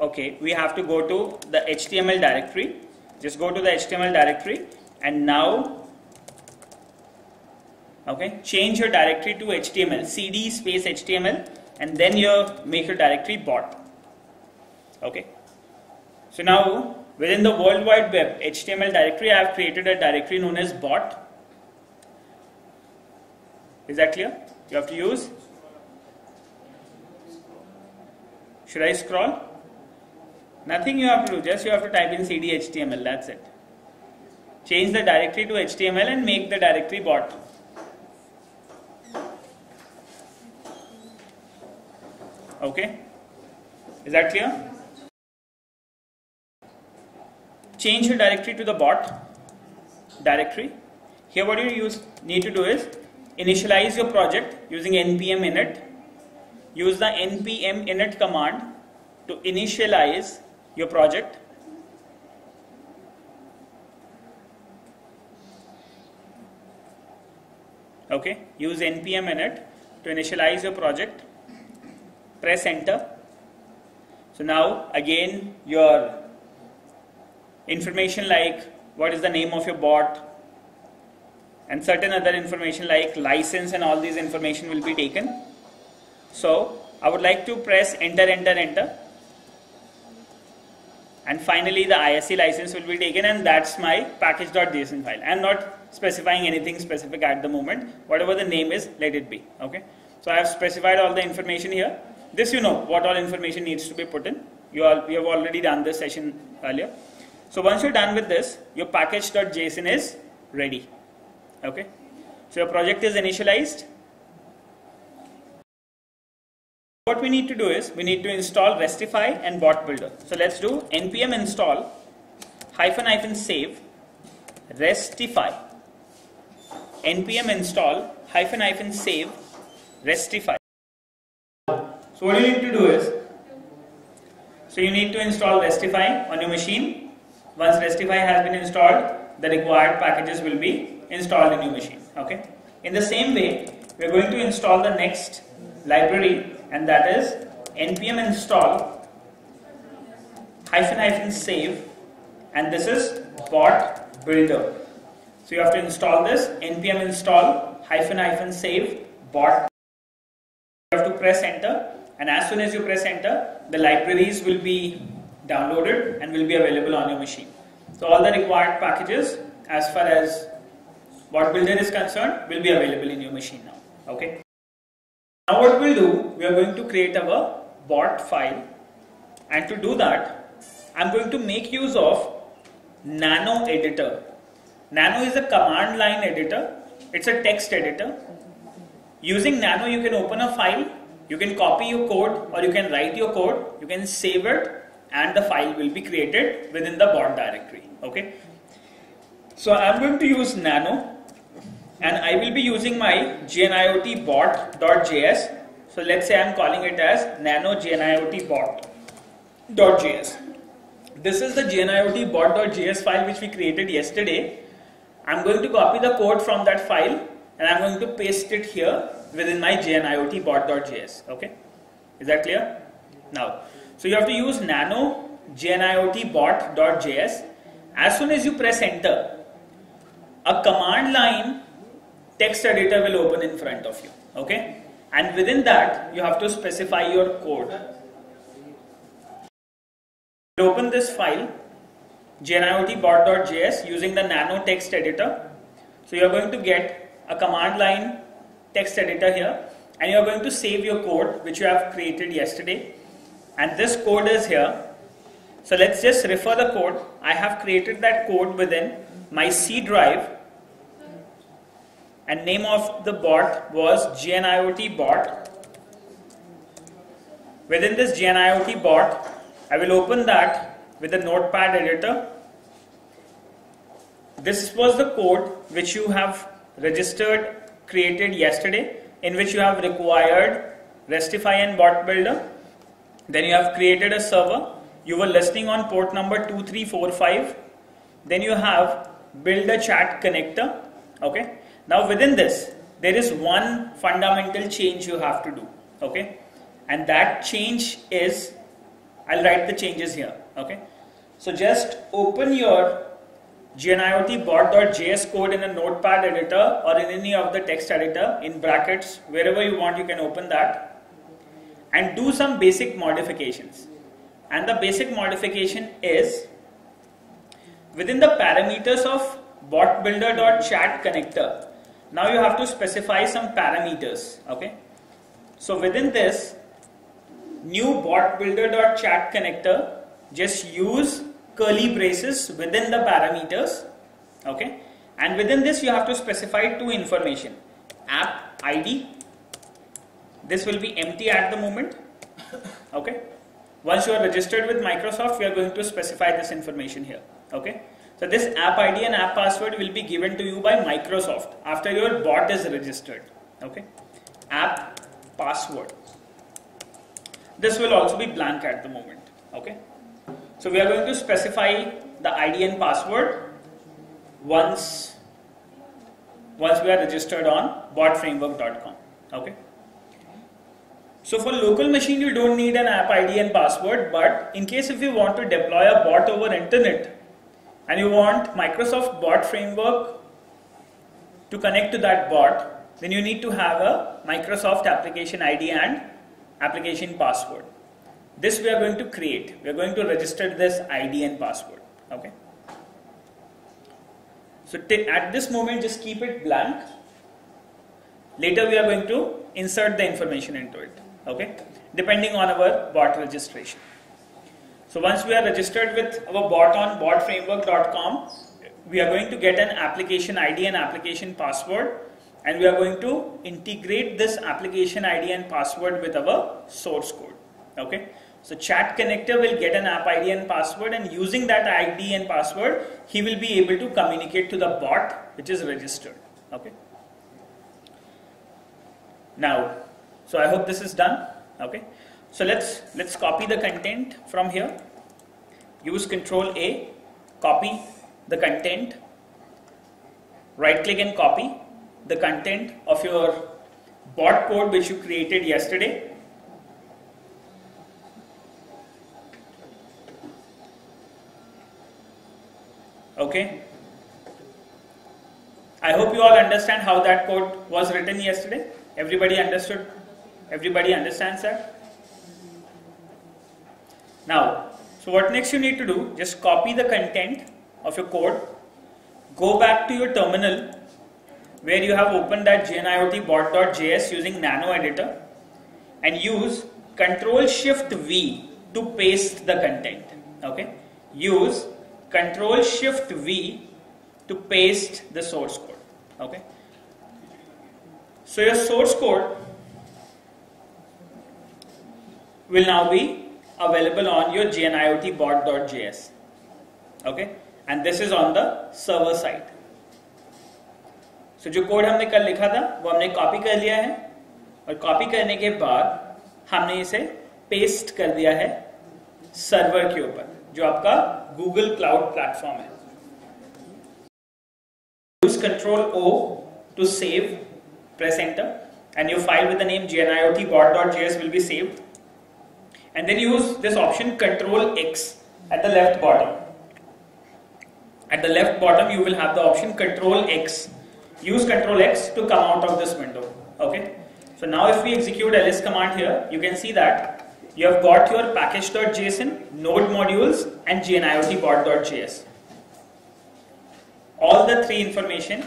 Okay, we have to go to the HTML directory. Just go to the HTML directory and now okay, change your directory to HTML, cd space HTML, and then you make your directory bot. Okay, so now within the World Wide Web HTML directory I have created a directory known as bot. Is that clear? You have to use. Should I scroll? Nothing you have to do, just you have to type in cd HTML, that's it. Change the directory to HTML and make the directory bot. Okay, is that clear? Change your directory to the bot directory. Here what you need to do is initialize your project using npm init. Use the npm init command to initialize your project. Okay, use npm init to initialize your project. Press enter. So now again your information like what is the name of your bot and certain other information like license and all these information will be taken. So I would like to press enter, enter, enter, and finally the ISE license will be taken, and that's my package.json file. I am not specifying anything specific at the moment. Whatever the name is, let it be. Okay, so I have specified all the information here. This you know what all information needs to be put in. We have already done this session earlier. So once you're done with this, your package.json is ready. Okay, so your project is initialized. What we need to do is we need to install Restify and Bot Builder. So let's do npm install --save Restify. Npm install --save Restify. So what you need to do is, so you need to install Restify on your machine. Once Restify has been installed, the required packages will be installed in your machine. Okay. In the same way, we are going to install the next library, and that is npm install --save, and this is Bot Builder. So you have to install this npm install --save bot. You have to press enter, and as soon as you press enter, the libraries will be downloaded and will be available on your machine. So all the required packages as far as Bot Builder is concerned will be available in your machine now. Okay. Now what we'll do, we are going to create our bot file, and to do that I'm going to make use of Nano editor. Nano is a command line editor. It's a text editor. Using Nano you can open a file, you can copy your code, or you can write your code, you can save it, and the file will be created within the bot directory. Okay. So I'm going to use Nano, and I will be using my gniot bot.js. So let's say I'm calling it as nano gniot bot.js. This is the gniot bot.js file which we created yesterday. I'm going to copy the code from that file and I'm going to paste it here within my gniot bot.js. Okay, is that clear? Now, so you have to use nano gniot bot.js. As soon as you press enter, a command line text editor will open in front of you. Okay, and within that you have to specify your code. Open this file gniot bot.js using the nano text editor. So you are going to get a command line text editor here, and you are going to save your code which you have created yesterday, and this code is here. So let's just refer the code. I have created that code within my C drive, and name of the bot was gniot bot. Within this gniot bot, I will open that with the notepad editor. This was the code which you have registered, created yesterday, in which you have required Restify and Bot Builder. Then you have created a server. You were listening on port number 2345. Then you have build a chat connector. Okay. Now within this, there is one fundamental change you have to do. Okay. And that change is, I'll write the changes here. Okay. So just open your gniot bot.js code in a notepad editor or in any of the text editor, in brackets, wherever you want you can open that, and do some basic modifications. And the basic modification is, within the parameters of botbuilder.chat connector, Now you have to specify some parameters. Okay. So within this new bot builder.chat connector, just use curly braces within the parameters. Okay. And within this you have to specify two information: app ID. This will be empty at the moment. Okay. Once you are registered with Microsoft, we are going to specify this information here. Okay. So this app ID and app password will be given to you by Microsoft after your bot is registered. Okay. App password. This will also be blank at the moment. Okay. So we are going to specify the ID and password once we are registered on botframework.com. Okay. So for local machine you don't need an app ID and password, but in case if you want to deploy a bot over internet and you want Microsoft Bot Framework to connect to that bot, then you need to have a Microsoft application ID and application password. This we are going to create. We are going to register this ID and password. Okay. So at this moment just keep it blank. Later we are going to insert the information into it. Okay. Depending on our bot registration. So once we are registered with our bot on botframework.com, we are going to get an application ID and application password, and we are going to integrate this application ID and password with our source code. Okay. So chat connector will get an app ID and password, and using that ID and password, he will be able to communicate to the bot which is registered. Okay. Now, so I hope this is done. Okay. So let's copy the content from here. Use Control A, copy the content. Right click and copy the content of your bot code which you created yesterday. Okay. I hope you all understand how that code was written yesterday. Everybody understood? Everybody understands that? Now, so what next you need to do, just copy the content of your code, go back to your terminal where you have opened that gniotbot.js using Nano Editor, and use Ctrl-Shift-V to paste the content. Okay? Use Ctrl-Shift-V to paste the source code. Okay? So your source code will now be available on your gniotbot.js. Okay? And this is on the server side. So जो code हमने कल लिखा था वो हमने copy कर लिया है, और कॉपी करने के बाद हमने इसे पेस्ट कर दिया है सर्वर के ऊपर जो आपका गूगल क्लाउड प्लेटफॉर्म है. Use Ctrl O to save, press enter, and your file with the name gniotbot.js will be saved. And then use this option Ctrl X at the left bottom. At the left bottom you will have the option Ctrl X. Use Ctrl X to come out of this window. Okay. So now if we execute ls command here, you can see that you have got your package.json, node modules, and gniotbot.js. All the three information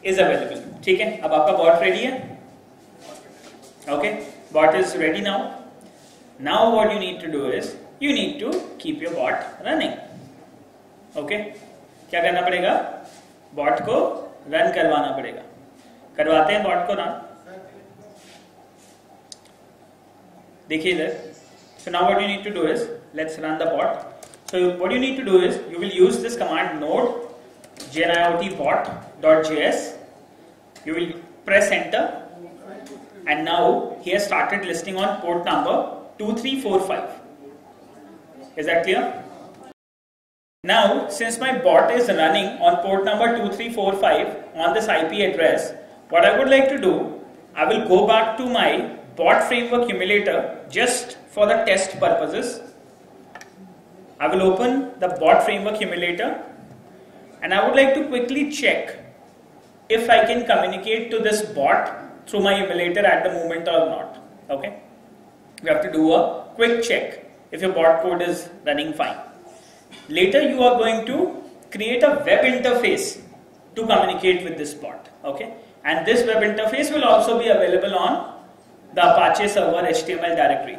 is available. ठीक है, अब आपका bot ready है? Okay, bot is ready now. Now what you need to do is you need to keep your bot running. Okay, क्या करना पड़ेगा? Bot को run करवाना पड़ेगा. करवाते हैं bot को run. देखिए इधर. So now what you need to do is, let's run the bot. So what you need to do is, you will use this command node gniotbot.js. You will press enter, and now he has started listing on port number 2345. Is that clear? Now, since my bot is running on port number 2345 on this IP address, what I would like to do, I will go back to my bot framework emulator just for the test purposes. I will open the bot framework emulator, and I would like to quickly check if I can communicate to this bot through my emulator at the moment or not. Okay, we have to do a quick check if your bot code is running fine. Later you are going to create a web interface to communicate with this bot. Okay, and this web interface will also be available on the Apache server HTML directory.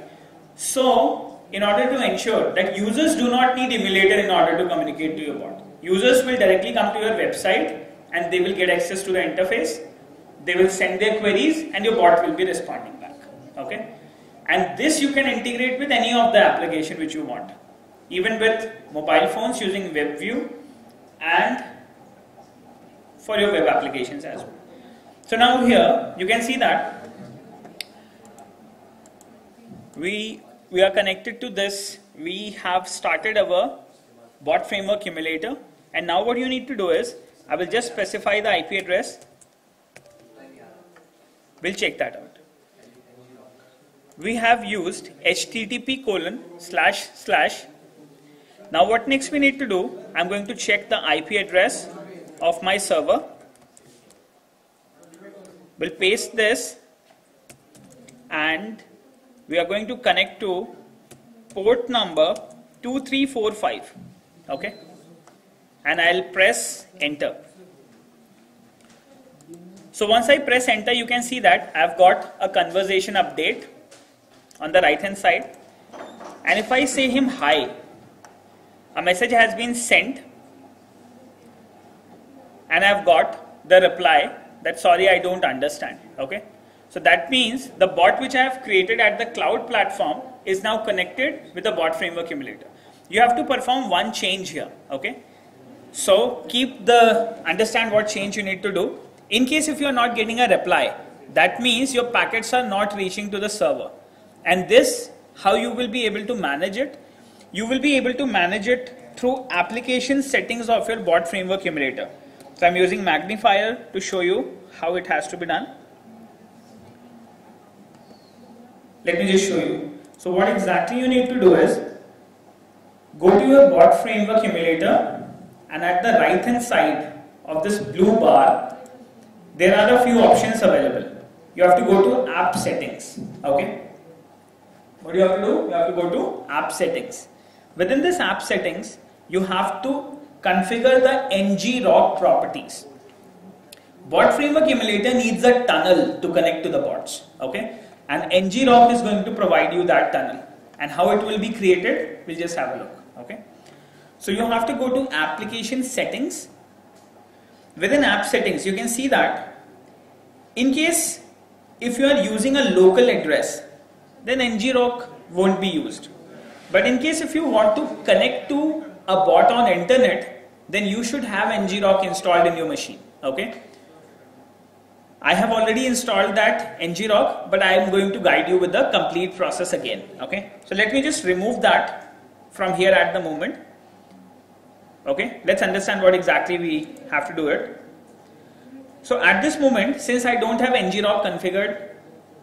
So, in order to ensure that users do not need emulator in order to communicate to your bot, users will directly come to your website and they will get access to the interface. They will send their queries and your bot will be responding back. Okay, and this you can integrate with any of the application which you want, even with mobile phones using WebView and for your web applications as well. So now here you can see that we are connected to this. We have started our bot framework emulator, and now what you need to do is, I will just specify the IP address. We'll check that out. We have used http://. Now what next we need to do, I'm going to check the IP address of my server. We'll paste this and we are going to connect to port number 2345. Okay, and I'll press enter. So once I press enter, you can see that I've got a conversation update on the right hand side, and if I say him hi, a message has been sent and I've got the reply that sorry, I don't understand. Okay, so that means the bot which I have created at the cloud platform is now connected with the bot framework emulator. You have to perform one change here. Okay, so understand what change you need to do. In case if you are not getting a reply, that means your packets are not reaching to the server. And this, how you will be able to manage it? You will be able to manage it through application settings of your bot framework emulator. So I'm using magnifier to show you how it has to be done. Let me just show you. So what exactly you need to do is, go to your bot framework emulator, and at the right hand side of this blue bar, there are a few options available. You have to go to app settings. Okay, what do you have to do? You have to go to app settings. Within this app settings, you have to configure the ngrok properties. Bot framework emulator needs a tunnel to connect to the bots. Okay, and ngrok is going to provide you that tunnel, and how it will be created, we'll just have a look. Okay, so you have to go to application settings. Within app settings, you can see that in case if you are using a local address, then ngrok won't be used. But in case if you want to connect to a bot on internet, then you should have ngrok installed in your machine. Okay, I have already installed that ngrok, but I am going to guide you with the complete process again. Okay, so let me just remove that from here at the moment. Okay, let's understand what exactly we have to do it. So at this moment, since I don't have ngrok configured,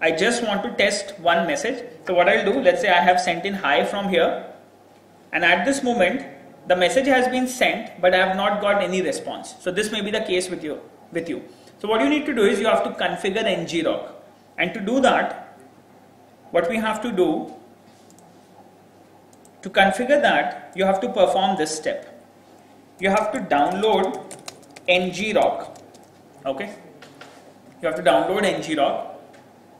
I just want to test one message. So what I'll do, let's say I have sent in hi from here, and at this moment the message has been sent, but I have not got any response. So this may be the case with you. So what you need to do is you have to configure ngrok, and to do that, what we have to do, to configure that, you have to perform this step. You have to download ngrok. Okay, you have to download ngrok.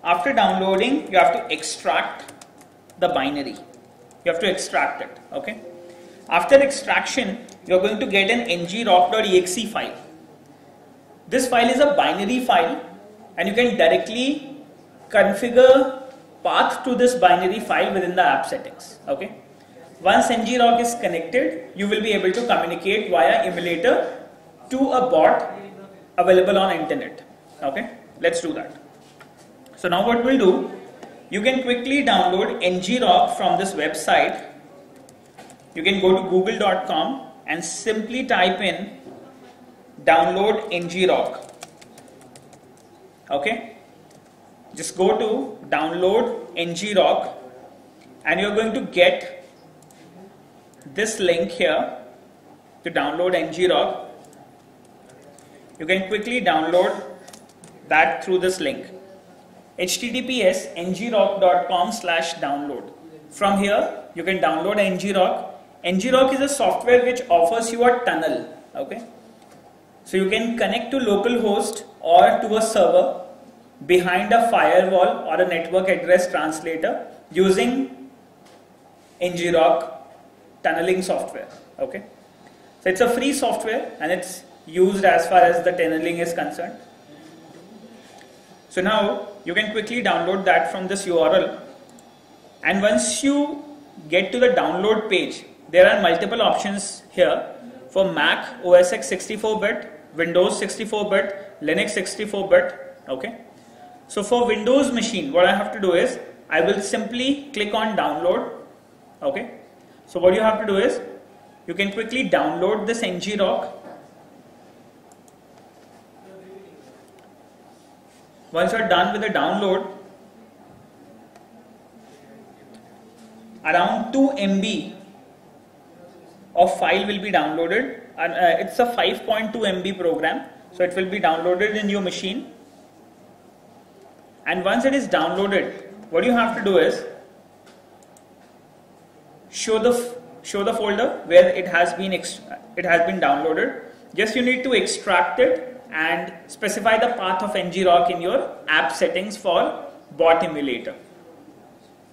After downloading, you have to extract the binary. You have to extract it. Okay, after extraction, you are going to get an ngrok.exe file. This file is a binary file, and you can directly configure path to this binary file within the app settings. Okay, once ngrok is connected, you will be able to communicate via emulator to a bot available on internet. Okay, let's do that. So now what we'll do, you can quickly download ngrok from this website. You can go to google.com and simply type in download ngrok. Okay, just go to download ngrok, and you're going to get this link here to download ngrok. You can quickly download that through this link, https ngrok.com/download. From here you can download ngrok. Ngrok is a software which offers you a tunnel Okay, so you can connect to localhost or to a server behind a firewall or a network address translator using ngrok tunneling software. Okay, so it's a free software and it's used as far as the tunneling is concerned. So now you can quickly download that from this URL, and once you get to the download page, there are multiple options here for Mac OS X 64-bit, Windows 64-bit, Linux 64-bit. Okay, so for Windows machine, what I have to do is I will simply click on download. Okay, so what you have to do is you can quickly download this ngrok. Once you are done with the download, around 2 MB of file will be downloaded, and it's a 5.2 MB program, so it will be downloaded in your machine. And once it is downloaded, what you have to do is show the folder where it has been downloaded. Just you need to extract it and specify the path of ngrok in your app settings for bot emulator.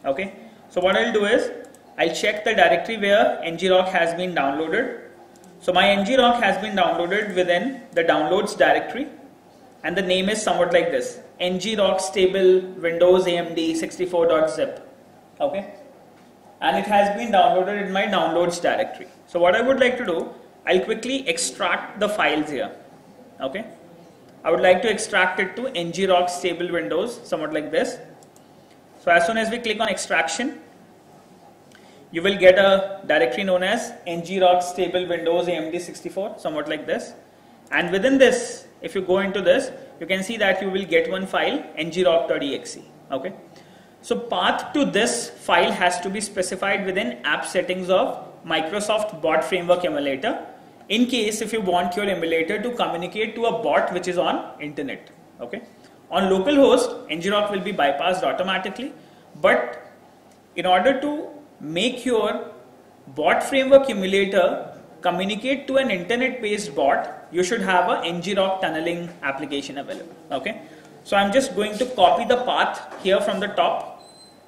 Okay, so what I'll do is I'll check the directory where ngrok has been downloaded. So my ngrok has been downloaded within the downloads directory, and the name is somewhat like this: ngrok stable windows amd 64.zip. Okay, and it has been downloaded in my downloads directory. So what I would like to do, I'll quickly extract the files here. Okay, I would like to extract it to ngrok stable windows, somewhat like this. So as soon as we click on extraction, you will get a directory known as ngrok stable windows amd 64, somewhat like this. And within this, if you go into this, you can see that you will get one file, ngrok.exe. Okay, so path to this file has to be specified within app settings of Microsoft Bot Framework Emulator, in case if you want your emulator to communicate to a bot which is on internet. Okay, on localhost, ngrok will be bypassed automatically, but in order to make your bot framework emulator communicate to an internet based bot, you should have a ngrok tunneling application available. Okay, so I'm just going to copy the path here from the top.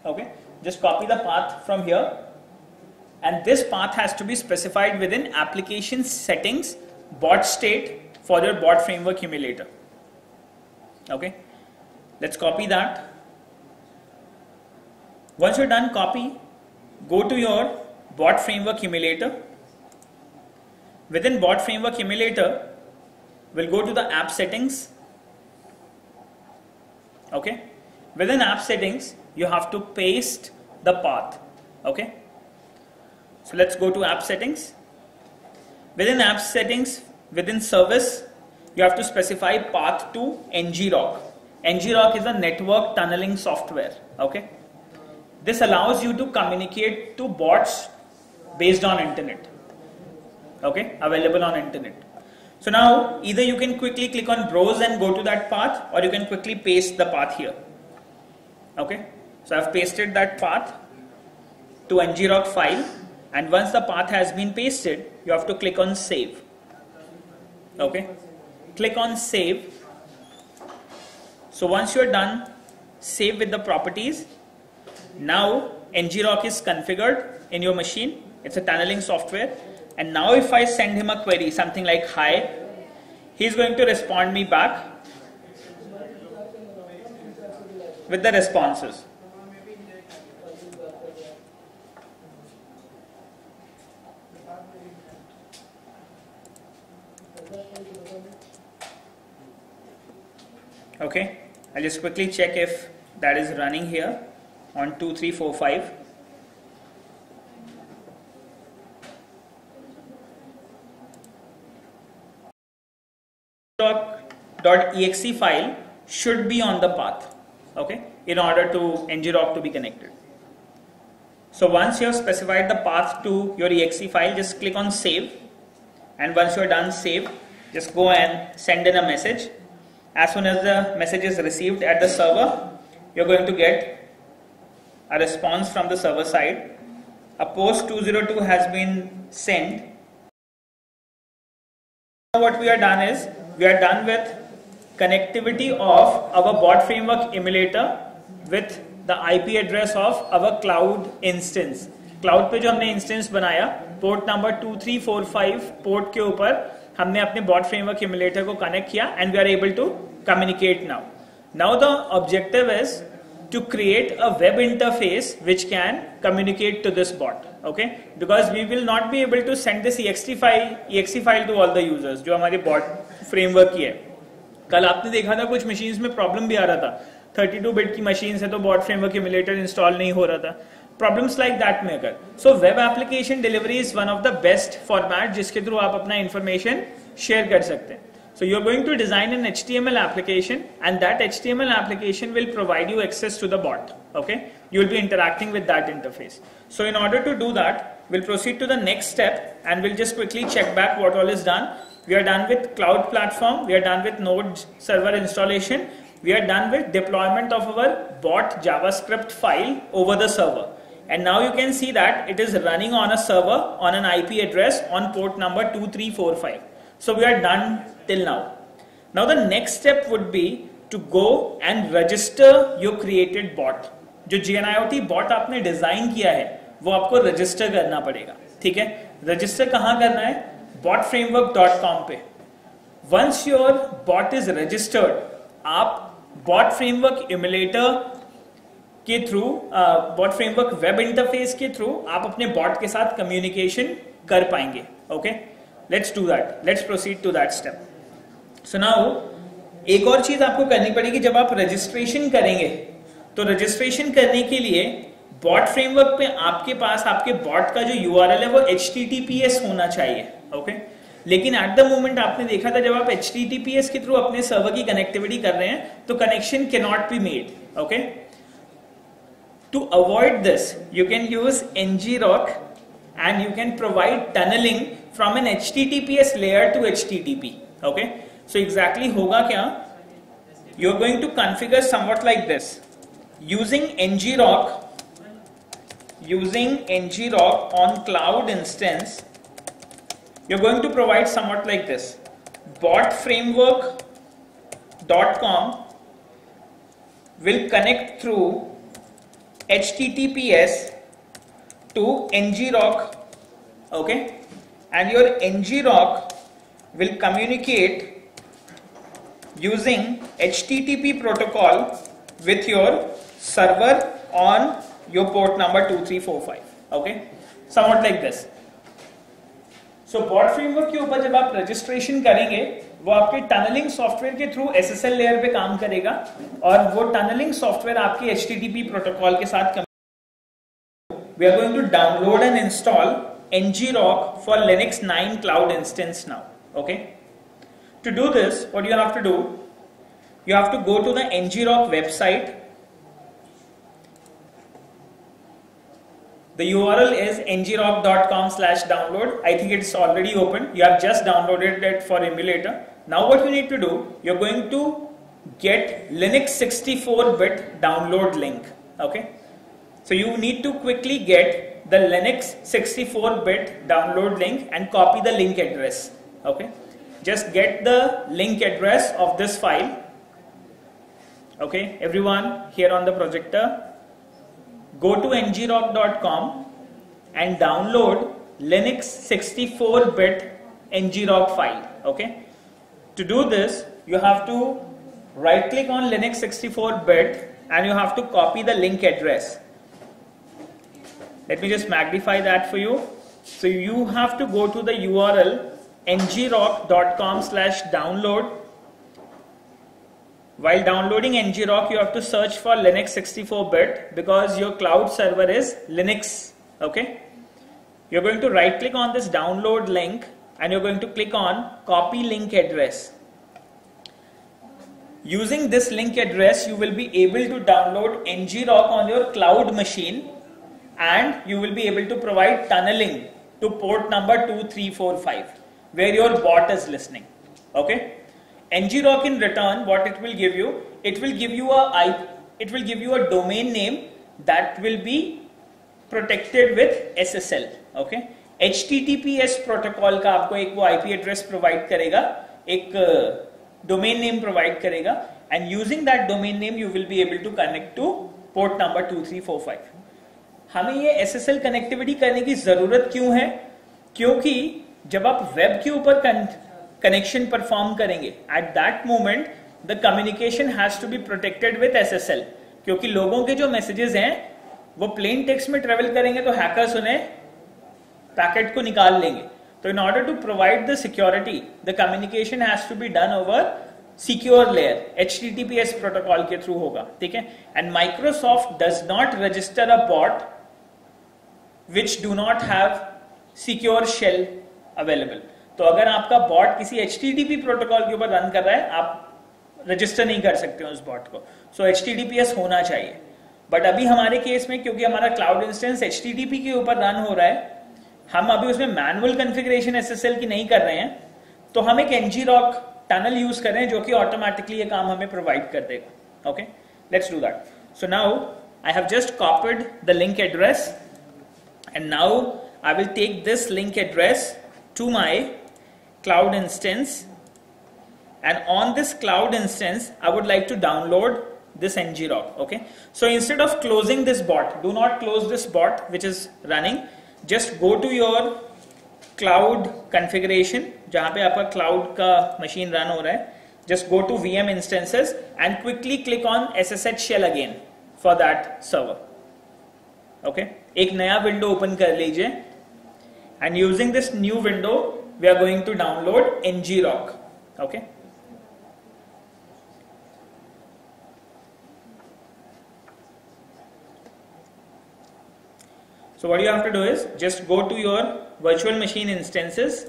Okay, just copy the path from here, and this path has to be specified within application settings bot state for your bot framework emulator. Okay, let's copy that. Once you're done copy, go to your bot framework emulator. Within bot framework emulator, we'll go to the app settings. Okay, within app settings, you have to paste the path. Okay, so let's go to app settings. Within app settings, within service, you have to specify path to ngrok. ngrok is a network tunneling software. Okay, this allows you to communicate to bots based on internet. Okay, available on internet. So now either you can quickly click on browse and go to that path, or you can quickly paste the path here. Okay, so I've pasted that path to ngrok file, and once the path has been pasted, you have to click on save. Okay, click on save. So once you're done, save with the properties. Now ngrok is configured in your machine. It's a tunneling software. And now if I send him a query, something like hi, he's going to respond me back with the responses. Okay, I'll just quickly check if that is running here on 2, 3, 4, 5. .exe file should be on the path, okay, in order to ngrok to be connected. So once you have specified the path to your exe file, just click on save, and once you are done save, just go and send in a message. As soon as the message is received at the server, you're going to get a response from the server side. A post 202 has been sent what we are done is we are done with connectivity of our bot framework emulator with the IP address of our cloud instance. Cloud पे जो हमने instance बनाया port number 2345 port के ऊपर हमने अपने bot framework emulator को connect किया and we are able to communicate now. Now the objective is to create a web interface which can communicate to this bot, okay, because we will not be able to send this exe file to all the users जो हमारे bot framework की है. कल आपने देखा था कुछ machines में problem भी आ रहा था, 32 bit की machines है तो bot framework emulator install नहीं हो रहा था, problems like that में अगर. So web application delivery is one of the best format जिसके थ्रू आप अपना information share कर सकते हैं. So you're going to design an HTML application and that HTML application will provide you access to the bot. Okay, you will be interacting with that interface. So in order to do that, we'll proceed to the next step and we'll just quickly check back what all is done. We are done with cloud platform, we are done with Node server installation, we are done with deployment of our bot JavaScript file over the server. And now you can see that it is running on a server on an IP address on port number 2345. So we are done till now. Now the next step would be to go and register your created bot. जो GNIOT bot आपने design किया है वो आपको register करना पड़ेगा. ठीक है, रजिस्टर कहाँ करना है? botframework.com पे. Once your bot is registered, आप bot framework emulator के through bot framework web interface के थ्रू आप अपने बॉट के साथ कम्युनिकेशन कर पाएंगे. Okay, let's do that, let's proceed to that step. So now एक और चीज आपको करनी पड़ेगी. जब आप रजिस्ट्रेशन करेंगे तो रजिस्ट्रेशन करने के लिए बॉट फ्रेमवर्क पे आपके पास आपके बॉट का जो URL है वो HTTPS होना चाहिए. ओके, लेकिन एट द मोमेंट आपने देखा था जब आप HTTPS के थ्रू अपने सर्वर की कनेक्टिविटी कर रहे हैं तो connection can not be made. Okay, to avoid this you can use ngrok and you can provide tunneling from an HTTPS layer to HTTP. okay, so exactly hoga kya, you are going to configure somewhat like this using ngrok on cloud instance. You're going to provide somewhat like this: botframework.com will connect through HTTPS to ngrok, okay, and your ngrok will communicate using HTTP protocol with your server on your port number 2345. okay, somewhat like this. So bot framework के ऊपर जब आप registration करेंगे वो आपके tunnelling software के through SSL layer पे काम करेगा और वो टनलिंग सॉफ्टवेयर आपके HTTP प्रोटोकॉल के साथ we are going to download and install ngrok for Linux 9 cloud instance now. Okay, to do this what you have to do, you have to go to the ngrok website. The URL is ngrok.com/download. I think it's already open. You have just downloaded it for emulator. Now what you need to do, you're going to get Linux 64-bit download link. Okay, so you need to quickly get the Linux 64-bit download link and copy the link address. Okay, just get the link address of this file. Okay, everyone here on the projector, go to ngrok.com and download Linux 64-bit ngrok file. Okay, to do this you have to right click on Linux 64-bit and you have to copy the link address. Let me just magnify that for you. So you have to go to the URL ngrok.com/download. While downloading ngrok, you have to search for Linux 64-bit because your cloud server is Linux. Okay, you're going to right click on this download link and you're going to click on copy link address. Using this link address you will be able to download ngrok on your cloud machine and you will be able to provide tunneling to port number 2345 where your bot is listening. Okay, ngrok in return what it will give you, it will give you a domain name that will be protected with SSL. Okay, HTTPS protocol का आपको एक वो IP address provide करेगा, एक domain name provide करेगा, and using that domain name you will be able to connect to port number 2345. हमें ये SSL connectivity करने की जरूरत क्यों है? क्योंकि जब आप वेब के ऊपर कनेक्शन परफॉर्म करेंगे, at that moment the communication has to be protected with SSL. क्योंकि लोगों के जो मैसेजेस हैं वो प्लेन टेक्स्ट में ट्रेवल करेंगे तो हैकर्स उन्हें पैकेट को निकाल लेंगे. तो in order to provide the security the communication has to be done over secure layer, HTTPS protocol के थ्रू होगा. ठीक है. And Microsoft does not register a bot which do not have secure shell available. तो अगर आपका bot किसी HTTP protocol के ऊपर रन कर रहा है, आप रजिस्टर नहीं कर सकते उस बॉट को. सो HTTPS होना चाहिए. बट अभी हमारे केस में क्योंकि हमारा क्लाउड इंस्टेंस HTTP के ऊपर रन हो रहा है, हम अभी उसमें मैनुअल कॉन्फ़िगरेशन SSL की नहीं कर रहे हैं, तो हम एक ngrok टनल यूज कर रहे हैं जो कि ऑटोमेटिकली ये काम हमें प्रोवाइड कर देगा. Okay, let's do that. So now I have just copied the link address and now I will take this link address to my cloud instance, and on this cloud instance I would like to download this ngrok. Okay, so instead of closing this bot, do not close this bot which is running. Just go to your cloud configuration जहां पे आपका cloud का machine run हो रहा है. Just go to VM instances and quickly click on SSH shell again for that server. Okay, एक नया window open कर लीजिए, and using this new window we are going to download ngrok. Okay, so what you have to do is just go to your virtual machine instances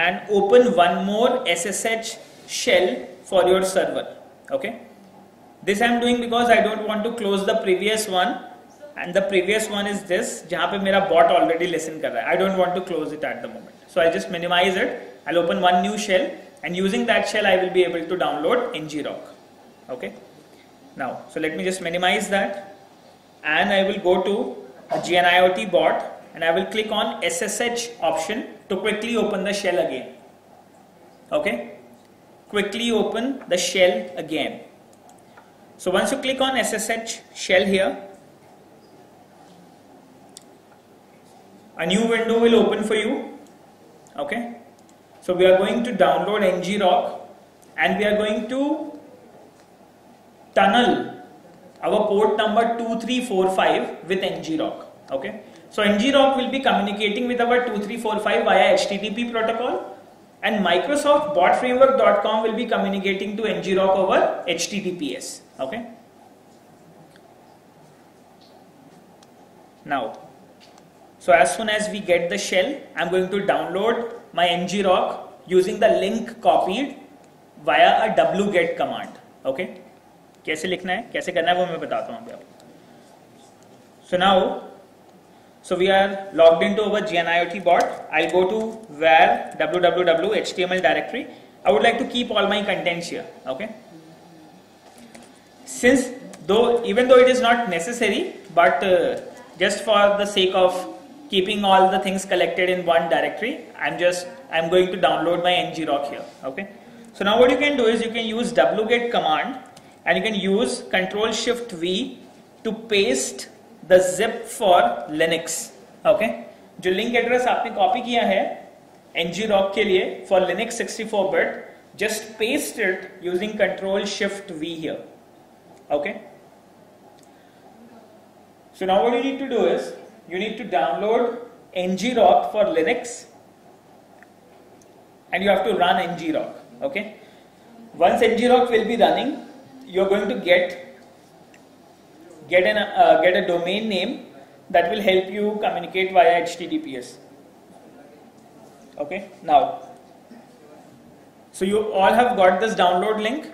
and open one more SSH shell for your server. Okay, this I am doing because I don't want to close the previous one, and the previous one is this जहाँ पे मेरा bot already listen कर रहा है. I don't want to close it at the moment, so I'll just minimize it. I'll open one new shell, and using that shell I will be able to download ngrok. Okay, now so let me just minimize that, and I will go to GNIOT bot and I will click on SSH option to quickly open the shell again. Okay, quickly open the shell again. So once you click on SSH shell here, a new window will open for you. Okay, so we are going to download ngrok and we are going to tunnel our port number 2345 with ngrok. Okay, so ngrok will be communicating with our 2345 via HTTP protocol, and Microsoft bot framework.com will be communicating to ngrok over HTTPS. Okay, now so as soon as we get the shell, I'm going to download my ngrok using the link copied via a wget command. Okay, कैसे लिखना है, कैसे करना है वो मैं बताता हूँ अभी आपको. So now, so we are logged into our GNIOT bot. I'll go to var www html directory. I would like to keep all my contents here. Okay, since even though it is not necessary, but just for the sake of keeping all the things collected in one directory, I'm going to download my ngrok here. Okay, so now what you can do is you can use wget command, and you can use Ctrl+Shift+V to paste the zip for Linux. Okay, जो link address आपने copy किया है ngrok के लिए for Linux 64-bit, just paste it using Ctrl+Shift+V here. Okay, so now what you need to do is you need to download ngrok for Linux and you have to run ngrok. Okay, once ngrok will be running, you're going to get a domain name that will help you communicate via HTTPS. Okay, now so you all have got this download link.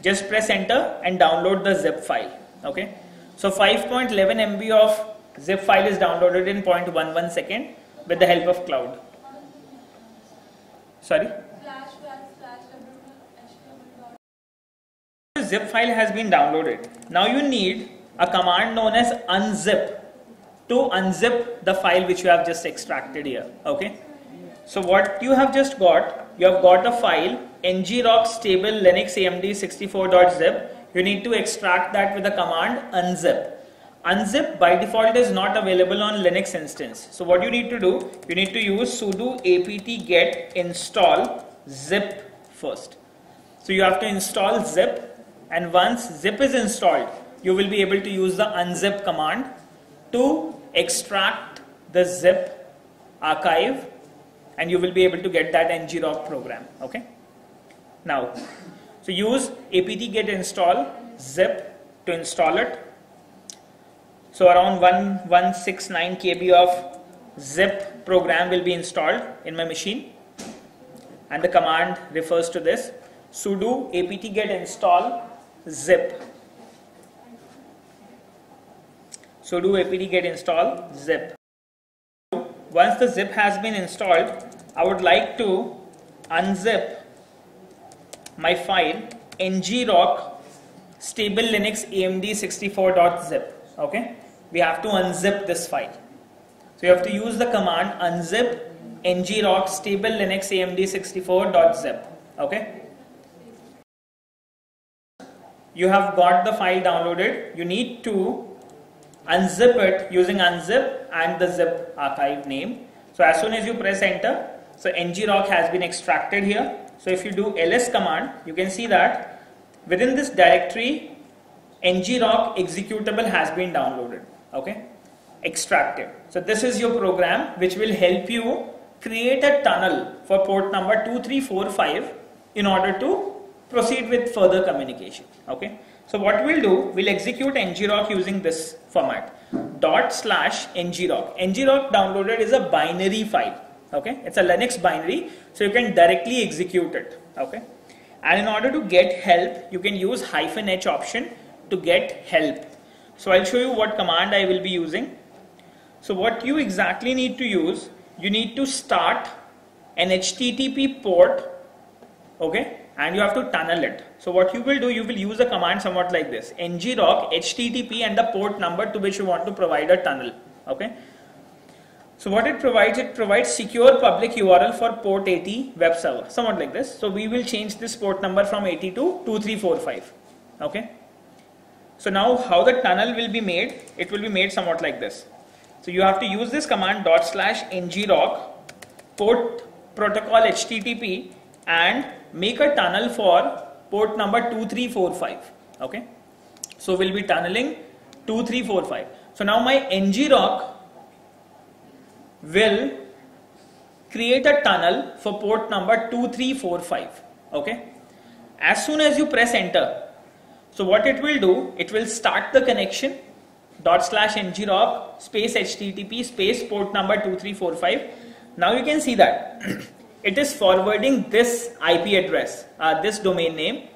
Just press enter and download the zip file. Okay, so 5.11 MB of zip file is downloaded in 0.11 second with the help of cloud. Sorry, the zip file has been downloaded. Now you need a command known as unzip to unzip the file which you have just extracted here. Okay. So what you have just got, you have got a file ngrok stable linux amd64.zip. You need to extract that with the command unzip. Unzip by default is not available on Linux instance. So what you need to do, you need to use sudo apt get install zip first. So you have to install zip, and once zip is installed, you will be able to use the unzip command to extract the zip archive, and you will be able to get that ngrok program. Okay. Now, so use apt get install zip to install it. So around 1169 KB of zip program will be installed in my machine, and the command refers to this sudo apt get install zip. Sudo apt get install zip. Once the zip has been installed, I would like to unzip my file ngrok stable linux amd64.zip. Okay, we have to unzip this file. So you have to use the command unzip ngrok stable linux amd64.zip. Okay, you have got the file downloaded. You need to unzip it using unzip and the zip archive name. So as soon as you press enter, so ngrok has been extracted here. So if you do ls command, you can see that within this directory ngrok executable has been downloaded. Okay, extracted. So this is your program which will help you create a tunnel for port number 2345 in order to proceed with further communication. Okay, so what we'll do, we'll execute ngrok using this format ./ngrok. ngrok downloaded is a binary file. Okay, it's a Linux binary, so you can directly execute it. Okay, and in order to get help, you can use -h option to get help. So I'll show you what command I will be using. So what you exactly need to use, you need to start an HTTP port, okay, and you have to tunnel it. So what you will do, you will use a command somewhat like this: ngrok HTTP and the port number to which you want to provide a tunnel. Okay. So what it provides secure public URL for port 80 web server, somewhat like this. So we will change this port number from 80 to 2345. Okay. So now how the tunnel will be made, it will be made somewhat like this. So you have to use this command ./ngrok port protocol HTTP and make a tunnel for port number 2345. Okay. So we'll be tunneling 2345. So now my ngrok will create a tunnel for port number 2345. Okay. As soon as you press enter, so what it will do, it will start the connection ./ngrok space HTTP space port number 2345. Now you can see that it is forwarding this IP address, this domain name.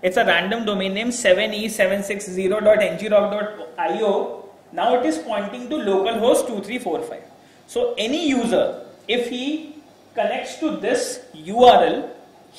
It's a random domain name 7e760.ngrok.io. Now it is pointing to localhost 2345. So any user, if he connects to this URL,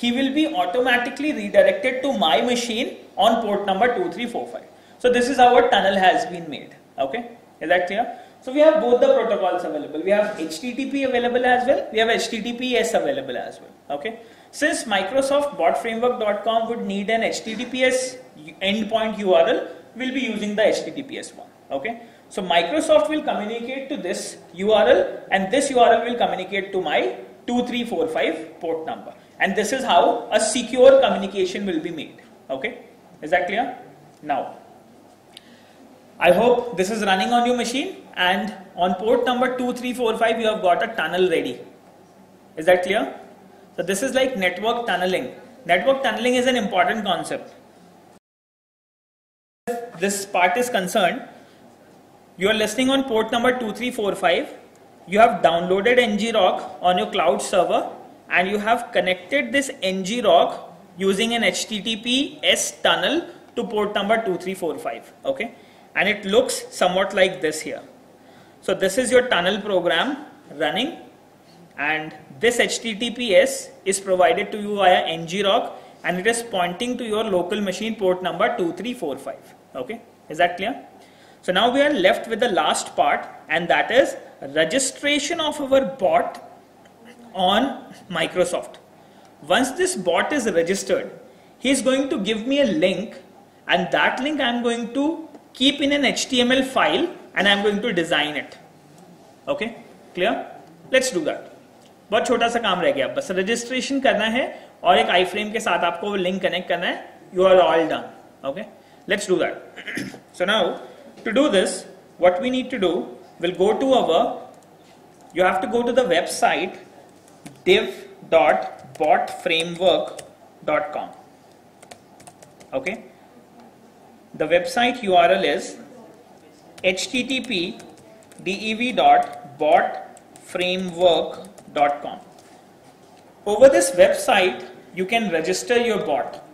he will be automatically redirected to my machine on port number 2345. So this is how a tunnel has been made. Okay, is that clear? So we have both the protocols available. We have HTTP available as well. We have HTTPS available as well. Okay. Since Microsoft botframework.com would need an HTTPS endpoint URL, we'll be using the HTTPS one. Okay. So Microsoft will communicate to this URL, and this URL will communicate to my 2345 port number. And this is how a secure communication will be made. Okay. Is that clear? Now, I hope this is running on your machine, and on port number 2345 you have got a tunnel ready. Is that clear? So this is like network tunneling. Network tunneling is an important concept. This part is concerned, you are listening on port number 2345, you have downloaded ngrok on your cloud server, and you have connected this ngrok using an HTTPS tunnel to port number 2345. Okay. And it looks somewhat like this here. So this is your tunnel program running, and this HTTPS is provided to you via ngrok, and it is pointing to your local machine port number 2345. Okay, is that clear? So now we are left with the last part, and that is registration of our bot on Microsoft. Once this bot is registered, he is going to give me a link, and that link I am going to keep in an HTML file and I am going to design it. Okay, clear? Let's do that. बहुत छोटा सा काम रह गया, बस registration करना है और एक iframe के साथ आपको लिंक कनेक्ट करना है. You are all done. Okay, let's do that. So now, to do this, what we need to do, we'll go to you have to go to the website div.botframework.com. Okay, the website URL is http://dev.botframework.com. Over this website, you can register your bot.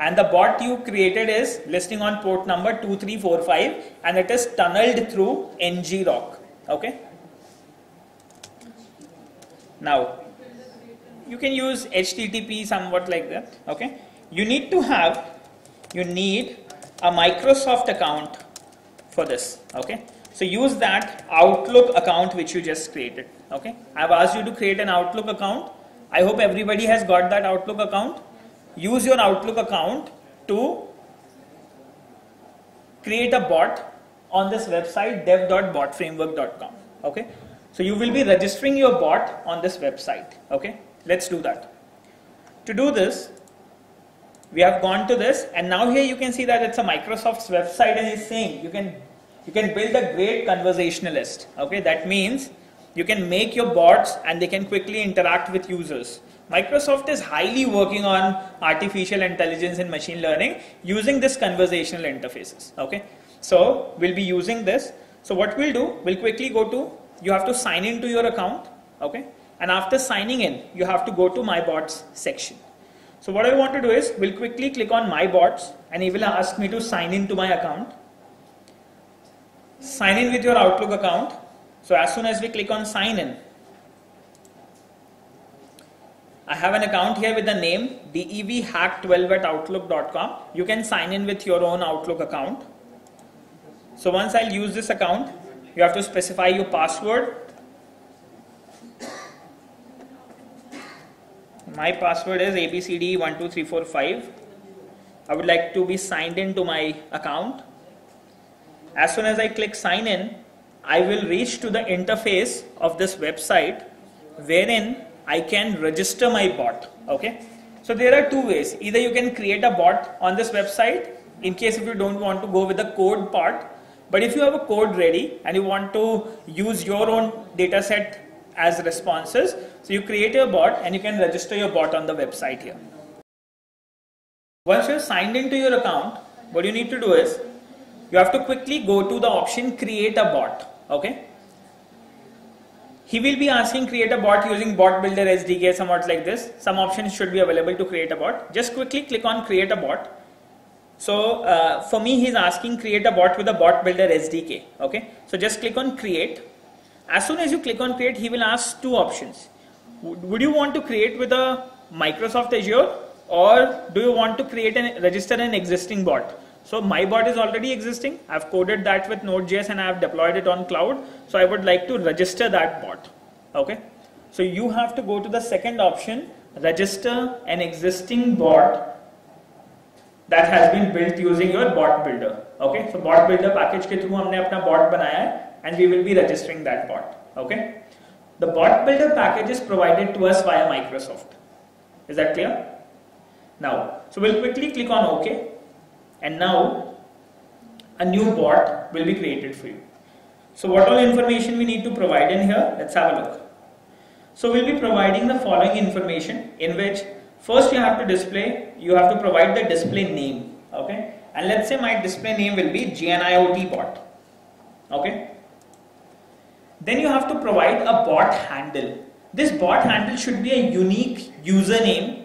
And the bot you created is listing on port number 2345, and it is tunneled through ngrok. Okay. Now, you can use HTTP somewhat like that. Okay. You need a Microsoft account for this. Okay. So use that Outlook account which you just created. Okay. I've asked you to create an Outlook account. I hope everybody has got that Outlook account. Use your Outlook account to create a bot on this website dev.botframework.com. Okay, so you will be registering your bot on this website. Okay, let's do that. To do this, we have gone to this, and now here you can see that it's a Microsoft's website, and it's saying you can build a great conversationalist. Okay, that means you can make your bots and they can quickly interact with users. Microsoft is highly working on artificial intelligence and machine learning using this conversational interfaces. Okay, so we'll be using this. So what we'll do, we'll quickly go to, you have to sign into your account. Okay, and after signing in, you have to go to My Bots section. So what I want to do is, we'll quickly click on My Bots, and he will ask me to sign into my account. Sign in with your Outlook account. So as soon as we click on sign in, I have an account here with the name devhack12@outlook.com. You can sign in with your own Outlook account. So once I'll use this account, you have to specify your password. My password is ABCD12345. I would like to be signed into my account. As soon as I click sign in, I will reach to the interface of this website wherein I can register my bot. Okay, so there are two ways. Either you can create a bot on this website in case if you don't want to go with the code part, but if you have a code ready and you want to use your own data set as responses, so you create your bot and you can register your bot on the website here. Once you have signed into your account, what you need to do is you have to quickly go to the option create a bot. Okay, he will be asking create a bot using bot builder SDK, somewhat like this. Some options should be available to create a bot. Just quickly click on create a bot. So for me, he's asking create a bot with a bot builder SDK. Okay, so just click on create. As soon as you click on create, he will ask two options. Would you want to create with a Microsoft Azure, or do you want to create and register an existing bot? So my bot is already existing. I've coded that with Node.js and I have deployed it on cloud. So I would like to register that bot. Okay. So you have to go to the second option, register an existing bot that has been built using your bot builder. Okay. So bot builder package के through हमने अपना bot बनाया है and we will be registering that bot. Okay. The bot builder package is provided to us via Microsoft. Is that clear? Now, so we'll quickly click on OK. And now a new bot will be created for you. So what all information we need to provide in here? Let's have a look. So we'll be providing the following information, in which first you have to provide the display name. Okay, and let's say my display name will be GNIOT bot. Okay, then you have to provide a bot handle. This bot handle should be a unique username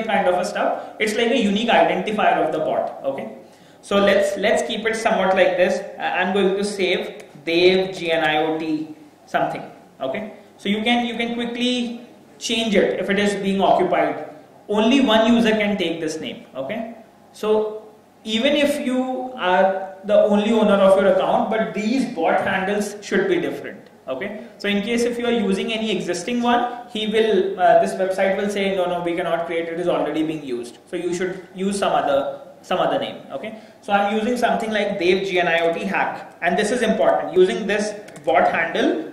kind of a stuff. It's like a unique identifier of the bot. Okay, so let's keep it somewhat like this. I'm going to save Dev GNIOT something. Okay, so you can quickly change it if it is being occupied. Only one user can take this name. Okay, so even if you are the only owner of your account, but these bot handles should be different. Okay, so in case if you are using any existing one, he will this website will say no, we cannot create, it is already being used, so you should use some other name. Okay, so I'm using something like Dev GNIOT hack, and this is important. Using this bot handle,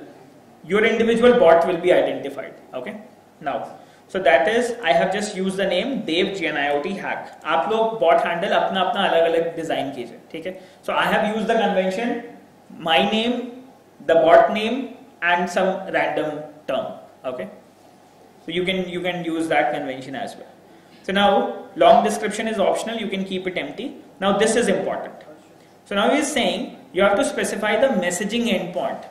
your individual bot will be identified. Okay, now so that is, I have just used the name Dev GNIOT hack. आप लोग bot handle अपना अलग design कीजिए, ठीक है? So I have used the convention, my name, the bot name, and some random term. Okay, so you can use that convention as well. So now long description is optional, you can keep it empty. Now this is important. So now he is saying you have to specify the messaging endpoint,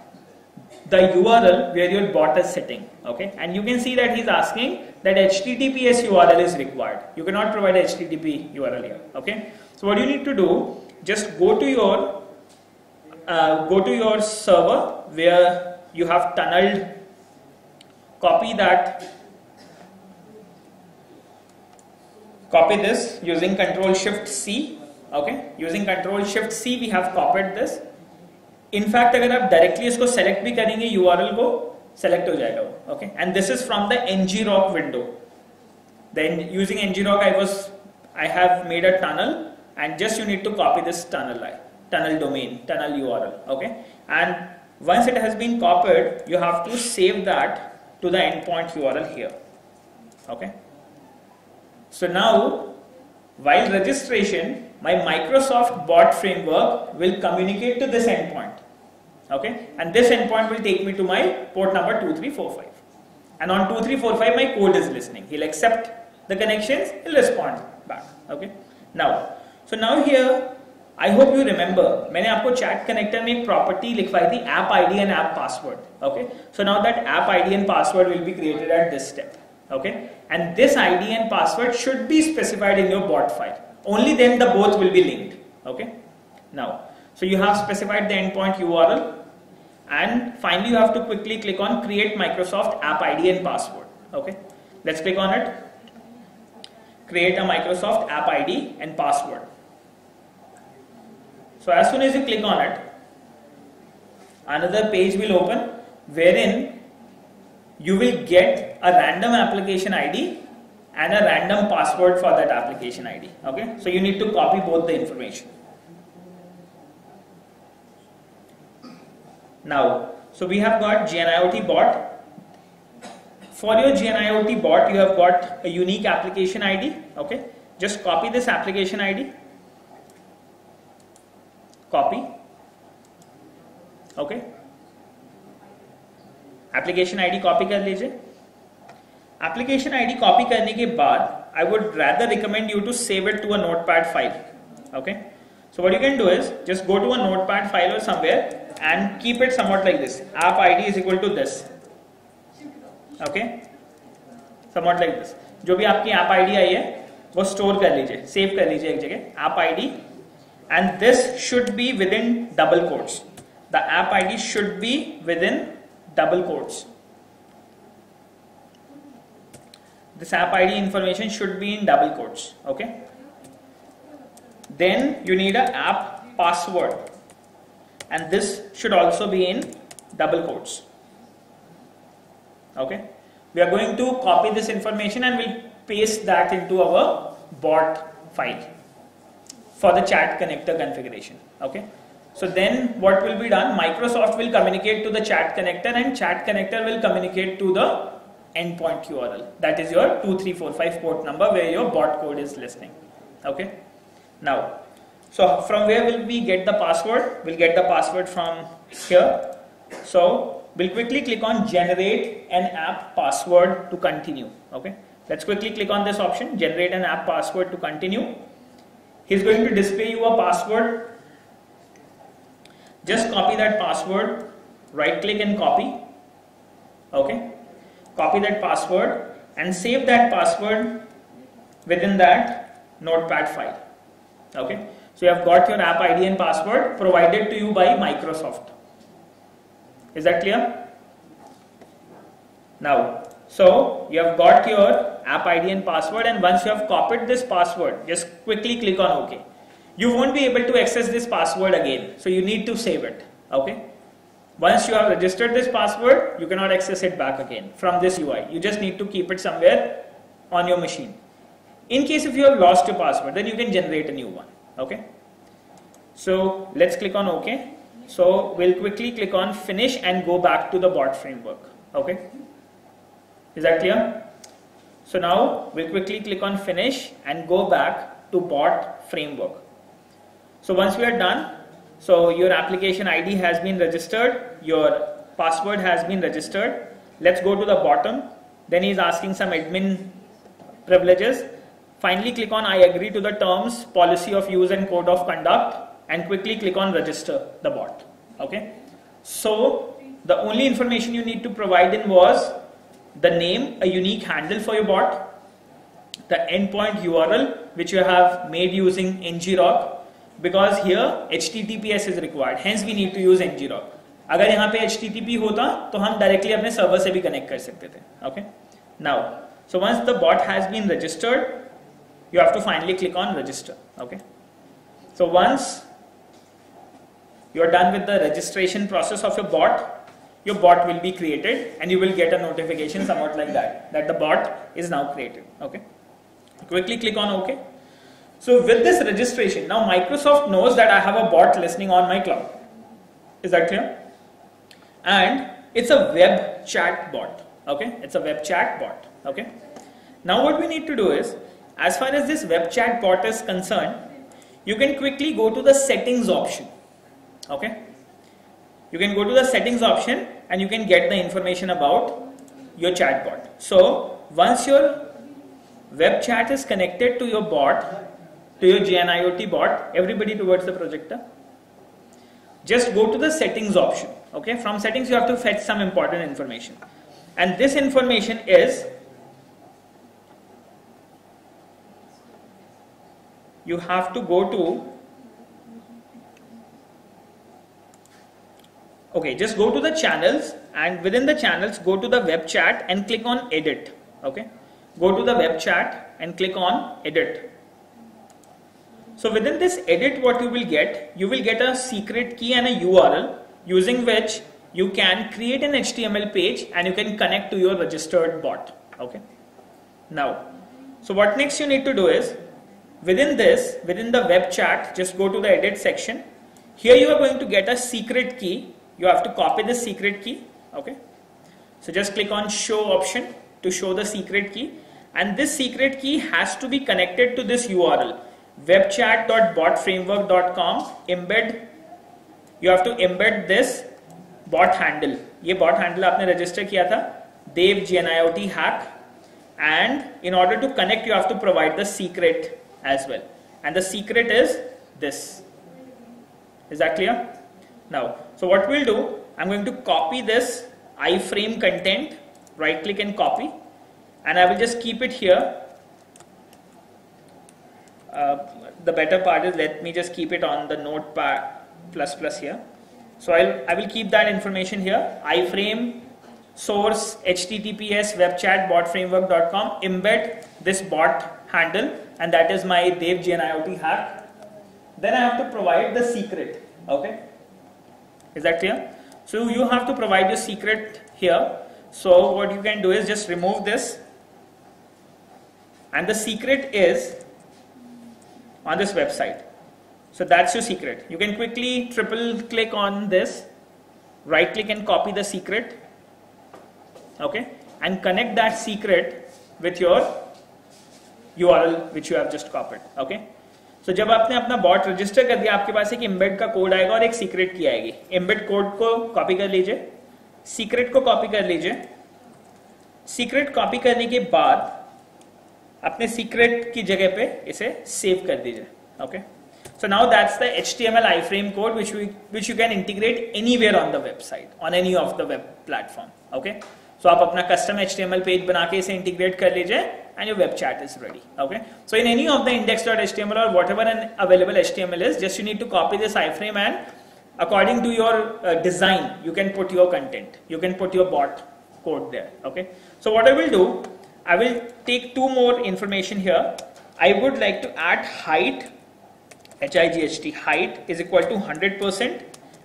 the URL where your bot is sitting. Okay, and you can see that he's asking that HTTPS URL is required. You cannot provide HTTP URL here. Okay, so what you need to do, just go to your server where you have tunneled, copy this using Ctrl+Shift+C. Okay, using Ctrl+Shift+C we have copied this. In fact, अगर आप directly इसको select भी करेंगे URL को, select हो जाएगा वो. Okay, and this is from the ngrok window. Then using ngrok I have made a tunnel, and just you need to copy this tunnel domain, tunnel URL. Okay, and once it has been copied, you have to save that to the endpoint URL here. Okay, so now while registration, my Microsoft bot framework will communicate to this endpoint. Okay, and this endpoint will take me to my port number 2345, and on 2345 my code is listening. He'll accept the connections, he'll respond back. Okay, now so now here I hope you remember, मैंने आपको chat connector में एक property लिखवाई थी, app ID and app password. Okay, so now that app ID and password will be created at this step. Okay, and this ID and password should be specified in your bot file. Only then the both will be linked. Okay, now so you have specified the endpoint URL, and finally you have to quickly click on create Microsoft app ID and password. Okay, let's click on it. Create a Microsoft app ID and password. So as soon as you click on it, another page will open wherein you will get a random application ID and a random password for that application ID. Okay, so you need to copy both the information. Now, so we have got GNIOT bot. For your GNIOT bot, you have got a unique application ID. Okay, just copy this application ID. Copy. Okay, application ID copy कर लीजिए. Application ID copy करने के बाद, I would rather recommend you to save it to a notepad file. Okay, so what you can do is just go to a notepad file or somewhere and keep it somewhat like this. App ID is equal to this. Okay, somewhat like this. जो भी आपकी app ID आई है वो store कर लीजिए, save कर लीजिए एक जगह. App ID, and this should be within double quotes. The app ID should be within double quotes. This app ID information should be in double quotes. Okay, then you need an app password, and this should also be in double quotes. Okay, we are going to copy this information and we'll paste that into our bot file for the chat connector configuration. Okay, so then what will be done? Microsoft will communicate to the chat connector, and chat connector will communicate to the endpoint URL, that is your 2345 port number where your bot code is listening. Okay, now so from where will we get the password? We'll get the password from here. So we'll quickly click on generate an app password to continue. Okay, let's quickly click on this option, generate an app password to continue. He's going to display you a password. Just copy that password, right click and copy. Okay, copy that password and save that password within that notepad file. Okay, so you have got your app ID and password provided to you by Microsoft. Is that clear? Now, so you have got your app ID and password, and once you have copied this password, just quickly click on OK. you won't be able to access this password again. So you need to save it. Okay. Once you have registered this password, you cannot access it back again from this UI. You just need to keep it somewhere on your machine. In case if you have lost your password, then you can generate a new one. Okay. So let's click on OK. So we'll quickly click on finish and go back to the bot framework. Okay. Is that clear? So now we'll quickly click on finish and go back to bot framework. So once we are done, so your application ID has been registered, your password has been registered. Let's go to the bottom. Then he's asking some admin privileges. Finally click on I agree to the terms, policy of use and code of conduct, and quickly click on register the bot. Okay. So the only information you need to provide in was the name, a unique handle for your bot, the endpoint URL which you have made using ngrok, because here HTTPS is required, hence we need to use ngrok. अगर यहाँ पे HTTP होता तो हम directly अपने server से भी connect कर सकते थे. Okay. Now, so once the bot has been registered, you have to finally click on register. Okay. So once you are done with the registration process of your bot will be created and you will get a notification somewhat like that the bot is now created. Okay. Quickly click on OK. So with this registration, now Microsoft knows that I have a bot listening on my cloud. Is that clear? And it's a web chat bot. Okay. It's a web chat bot. Okay. Now what we need to do is, as far as this web chat bot is concerned, you can quickly go to the settings option. Okay. You can go to the settings option and you can get the information about your chatbot. So once your web chat is connected to your bot, to your JNIOT bot, everybody towards the projector, just go to the settings option. Okay. From settings you have to fetch some important information, and this information is, you have to go to, okay, just go to the channels, and within the channels go to the web chat and click on edit. Okay, go to the web chat and click on edit. So within this edit, what you will get a secret key and a URL using which you can create an HTML page and you can connect to your registered bot. Okay. Now, so what next you need to do is, within the web chat, just go to the edit section. Here you are going to get a secret key. You have to copy this secret key. Okay. So just click on show option to show the secret key, and this secret key has to be connected to this URL, webchat.botframework.com. You have to embed this bot handle. ये bot handle आपने register किया था, Dev JNIOT hack, and in order to connect you have to provide the secret as well, and the secret is this. Is that clear? Now, so what we'll do, I'm going to copy this iframe content, right click and copy, and I will just keep it here. The better part is, let me just keep it on the notepad ++ here. So I will keep that information here. iframe source https webchat.botframework.com, embed this bot handle, and that is my Dev JNIOT hack. Then I have to provide the secret. Okay. Is that clear? So you have to provide your secret here. So what you can do is just remove this, and the secret is on this website. So that's your secret. You can quickly triple click on this, right click and copy the secret. Okay, and connect that secret with your URL which you have just copied. Okay. So जब आपने अपना bot register कर दिया, आपके पास एक embed का code आएगा और एक सीक्रेट की आएगी. एम्बेड कोड को कॉपी कर लीजिए, सीक्रेट को कॉपी कर लीजिए. सीक्रेट कॉपी करने के बाद अपने सीक्रेट की जगह पे इसे सेव कर दीजिए. Okay. So now that's the HTML iframe code which you can integrate anywhere on the website, on any of the web platform. Okay. So आप अपना custom HTML page बना के इसे integrate कर लीजिए and your web chat is ready. Okay. So in any of the index.html or whatever an available HTML is, just you need to copy this iframe, and according to your design, you can put your content. You can put your bot code there. Okay. So what I will do, I will take two more information here. I would like to add height HIGHT height is equal to 100%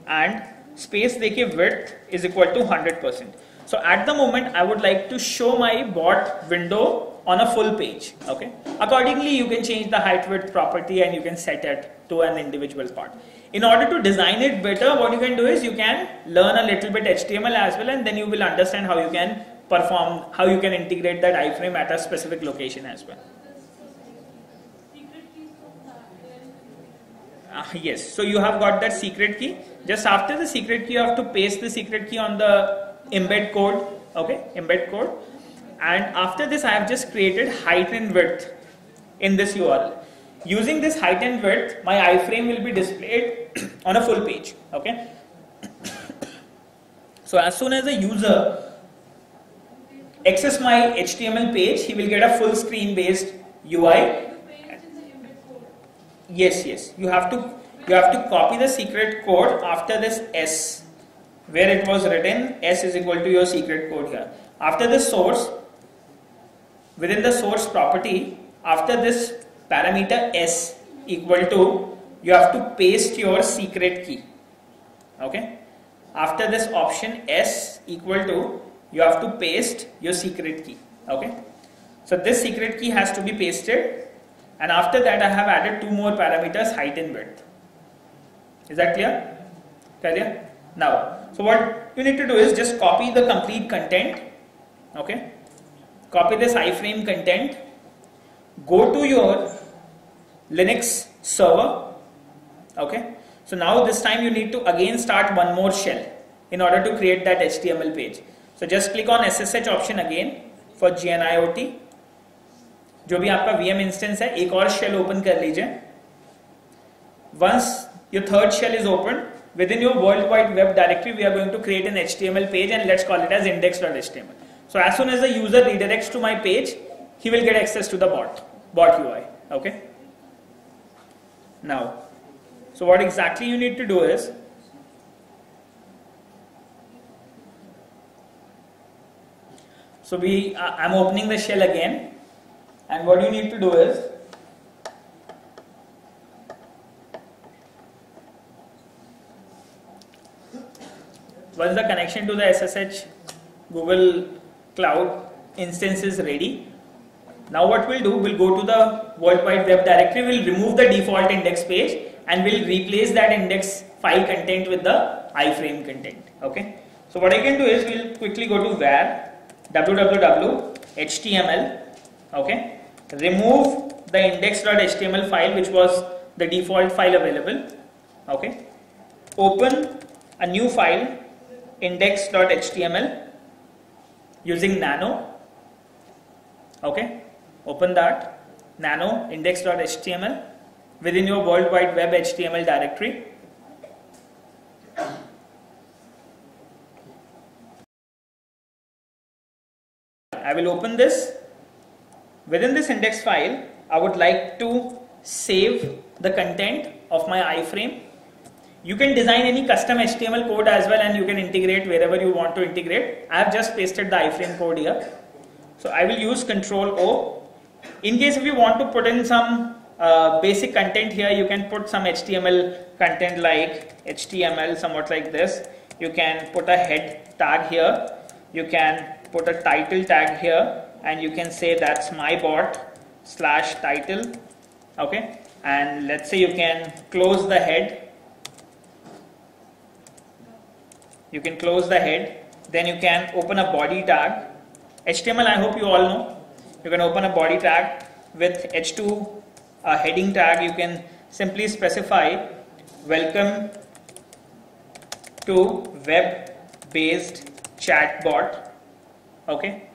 and space देके width is equal to 100%. So at the moment I would like to show my bot window on a full page. Okay. Accordingly you can change the height width property and you can set it to an individual part. In order to design it better, what you can do is you can learn a little bit HTML as well, and then you will understand how you can perform, how you can integrate that iframe at a specific location as well. Yes, so you have got that secret key. Just after the secret key you have to paste the secret key on the embed code. Okay, embed code. And after this I have just created height and width in this URL. Using this height and width, my iframe will be displayed on a full page. Okay. So as soon as the user access my HTML page, he will get a full screen based UI. Yes, yes. You have to copy the secret code after this S, where it was written S is equal to your secret code here. After the source, within the source property, after this parameter S equal to, you have to paste your secret key. Okay. After this option S equal to, you have to paste your secret key. Okay. So this secret key has to be pasted, and after that I have added two more parameters, height and width. Is that clear? Clear? Now, so what you need to do is just copy the complete content. Okay. Copy this iframe content. Go to your Linux server. Okay. So now this time you need to again start one more shell in order to create that HTML page. So just click on SSH option again for GNIOT. जो भी आपका VM instance है, एक और shell open कर लीजिए. Once your third shell is opened, within your World Wide Web directory, we are going to create an HTML page and let's call it as index.html. So as soon as the user redirects to my page, he will get access to the bot UI. Okay. Now, so what exactly you need to do is, so I'm opening the shell again, and what you need to do is, once the connection to the SSH Google Cloud instance is ready, now what we'll do, we'll go to the World Wide Web directory, we'll remove the default index page and we'll replace that index file content with the iframe content. Okay. So what I can do is, we'll quickly go to var www.html. Okay. Remove the index.html file, which was the default file available. Okay. Open a new file, index.html, using nano. Okay. Open that nano index.html within your World Wide Web HTML directory. I will open this. Within this index file, I would like to save the content of my iframe. You can design any custom HTML code as well, and you can integrate wherever you want to integrate. I have just pasted the iframe code here. So I will use Control O. In case if you want to put in some basic content here, you can put some HTML content like HTML, somewhat like this. You can put a head tag here. You can put a title tag here, and you can say that's my bot / title. Okay. And let's say you can close the head. You can close the head. Then you can open a body tag. HTML, I hope you all know. You can open a body tag with H2 heading tag. You can simply specify welcome to web-based chatbot. Okay.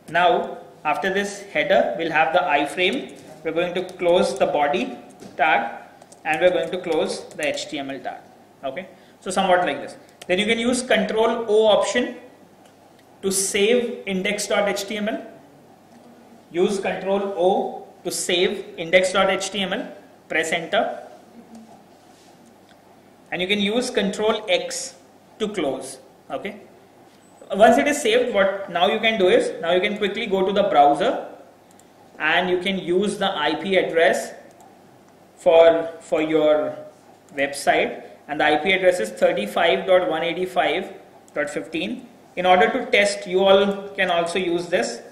Now, after this header, we'll have the iframe. We're going to close the body tag and we're going to close the HTML tag. Okay. So somewhat like this. Then you can use Control O option to save index.html. Use Control O to save index.html. Press enter. And you can use Control X to close. Okay. Once it is saved, what now you can do is, now you can quickly go to the browser and you can use the IP address for your website, and the IP address is 35.185.15. In order to test, you all can also use this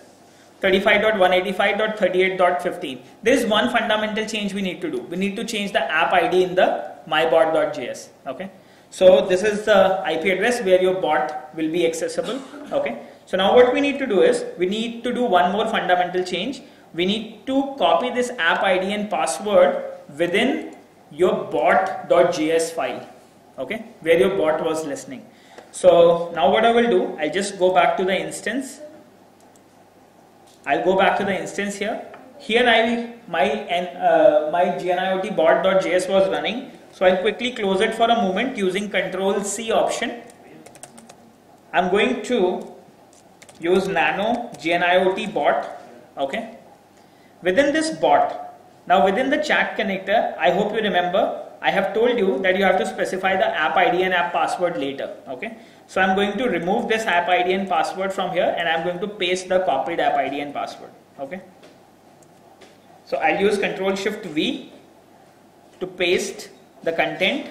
35.185.38.15. There is one fundamental change we need to do. We need to change the app ID in the mybot.js. Okay. So this is the IP address where your bot will be accessible. Okay. So now what we need to do is, we need to do one more fundamental change. We need to copy this app ID and password within your bot.js file. Okay. Where your bot was listening. So now what I will do, I'll just go back to the instance. I'll go back to the instance here. Here my GNIOT bot.js was running. So I'll quickly close it for a moment using Control-C option. I'm going to use nano GNIOT bot. Okay. Within this bot, now within the chat connector, I hope you remember, I have told you that you have to specify the app ID and app password later. Okay. So I'm going to remove this app ID and password from here, and I'm going to paste the copied app ID and password. Okay. So I'll use Control-Shift-V to paste the content.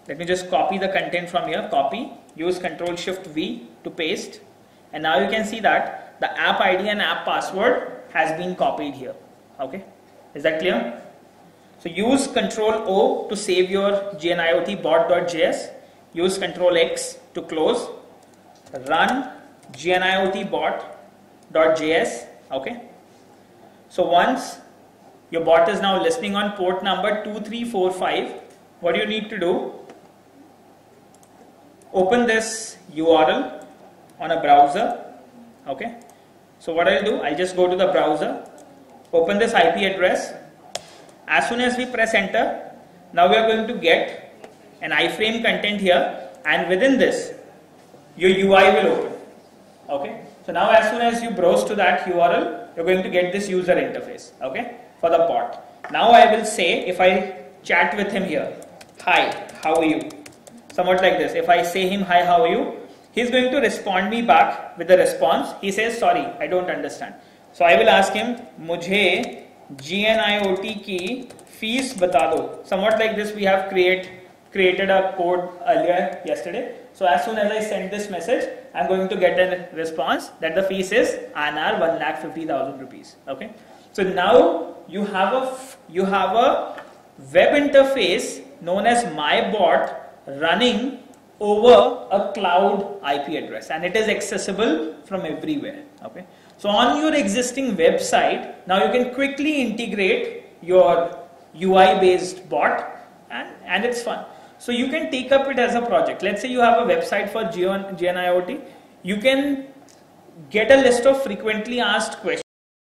Let me just copy the content from here. Copy. Use Control-Shift-V to paste. And now you can see that the app ID and app password has been copied here. Okay. Is that clear? So use Control-O to save your GNIOT bot.js. Use Control-X to close. Run GNIOT bot.js. Okay. So once your bot is now listening on port number 2345, what you need to do, open this URL on a browser. Okay. So what I'll do, I'll just go to the browser, open this IP address. As soon as we press enter, now we are going to get an iframe content here, and within this your UI will open. Okay. So now as soon as you browse to that URL, you're going to get this user interface. Okay. For the bot. Now I will say, if I chat with him here, hi, how are you? Somewhat like this. If I say him, hi, how are you? He's going to respond me back with the response. He says, sorry, I don't understand. So I will ask him, मुझे GNIOT की fees बता दो. Somewhat like this, we have created a code earlier yesterday. So as soon as I send this message, I'm going to get a response that the fees is INR 1,50,000 rupees. Okay. So now you have a web interface known as MyBot running over a cloud IP address, and it is accessible from everywhere. Okay. So on your existing website, now you can quickly integrate your UI based bot, and it's fun. So you can take up it as a project. Let's say you have a website for GNIOT. You can get a list of frequently asked questions.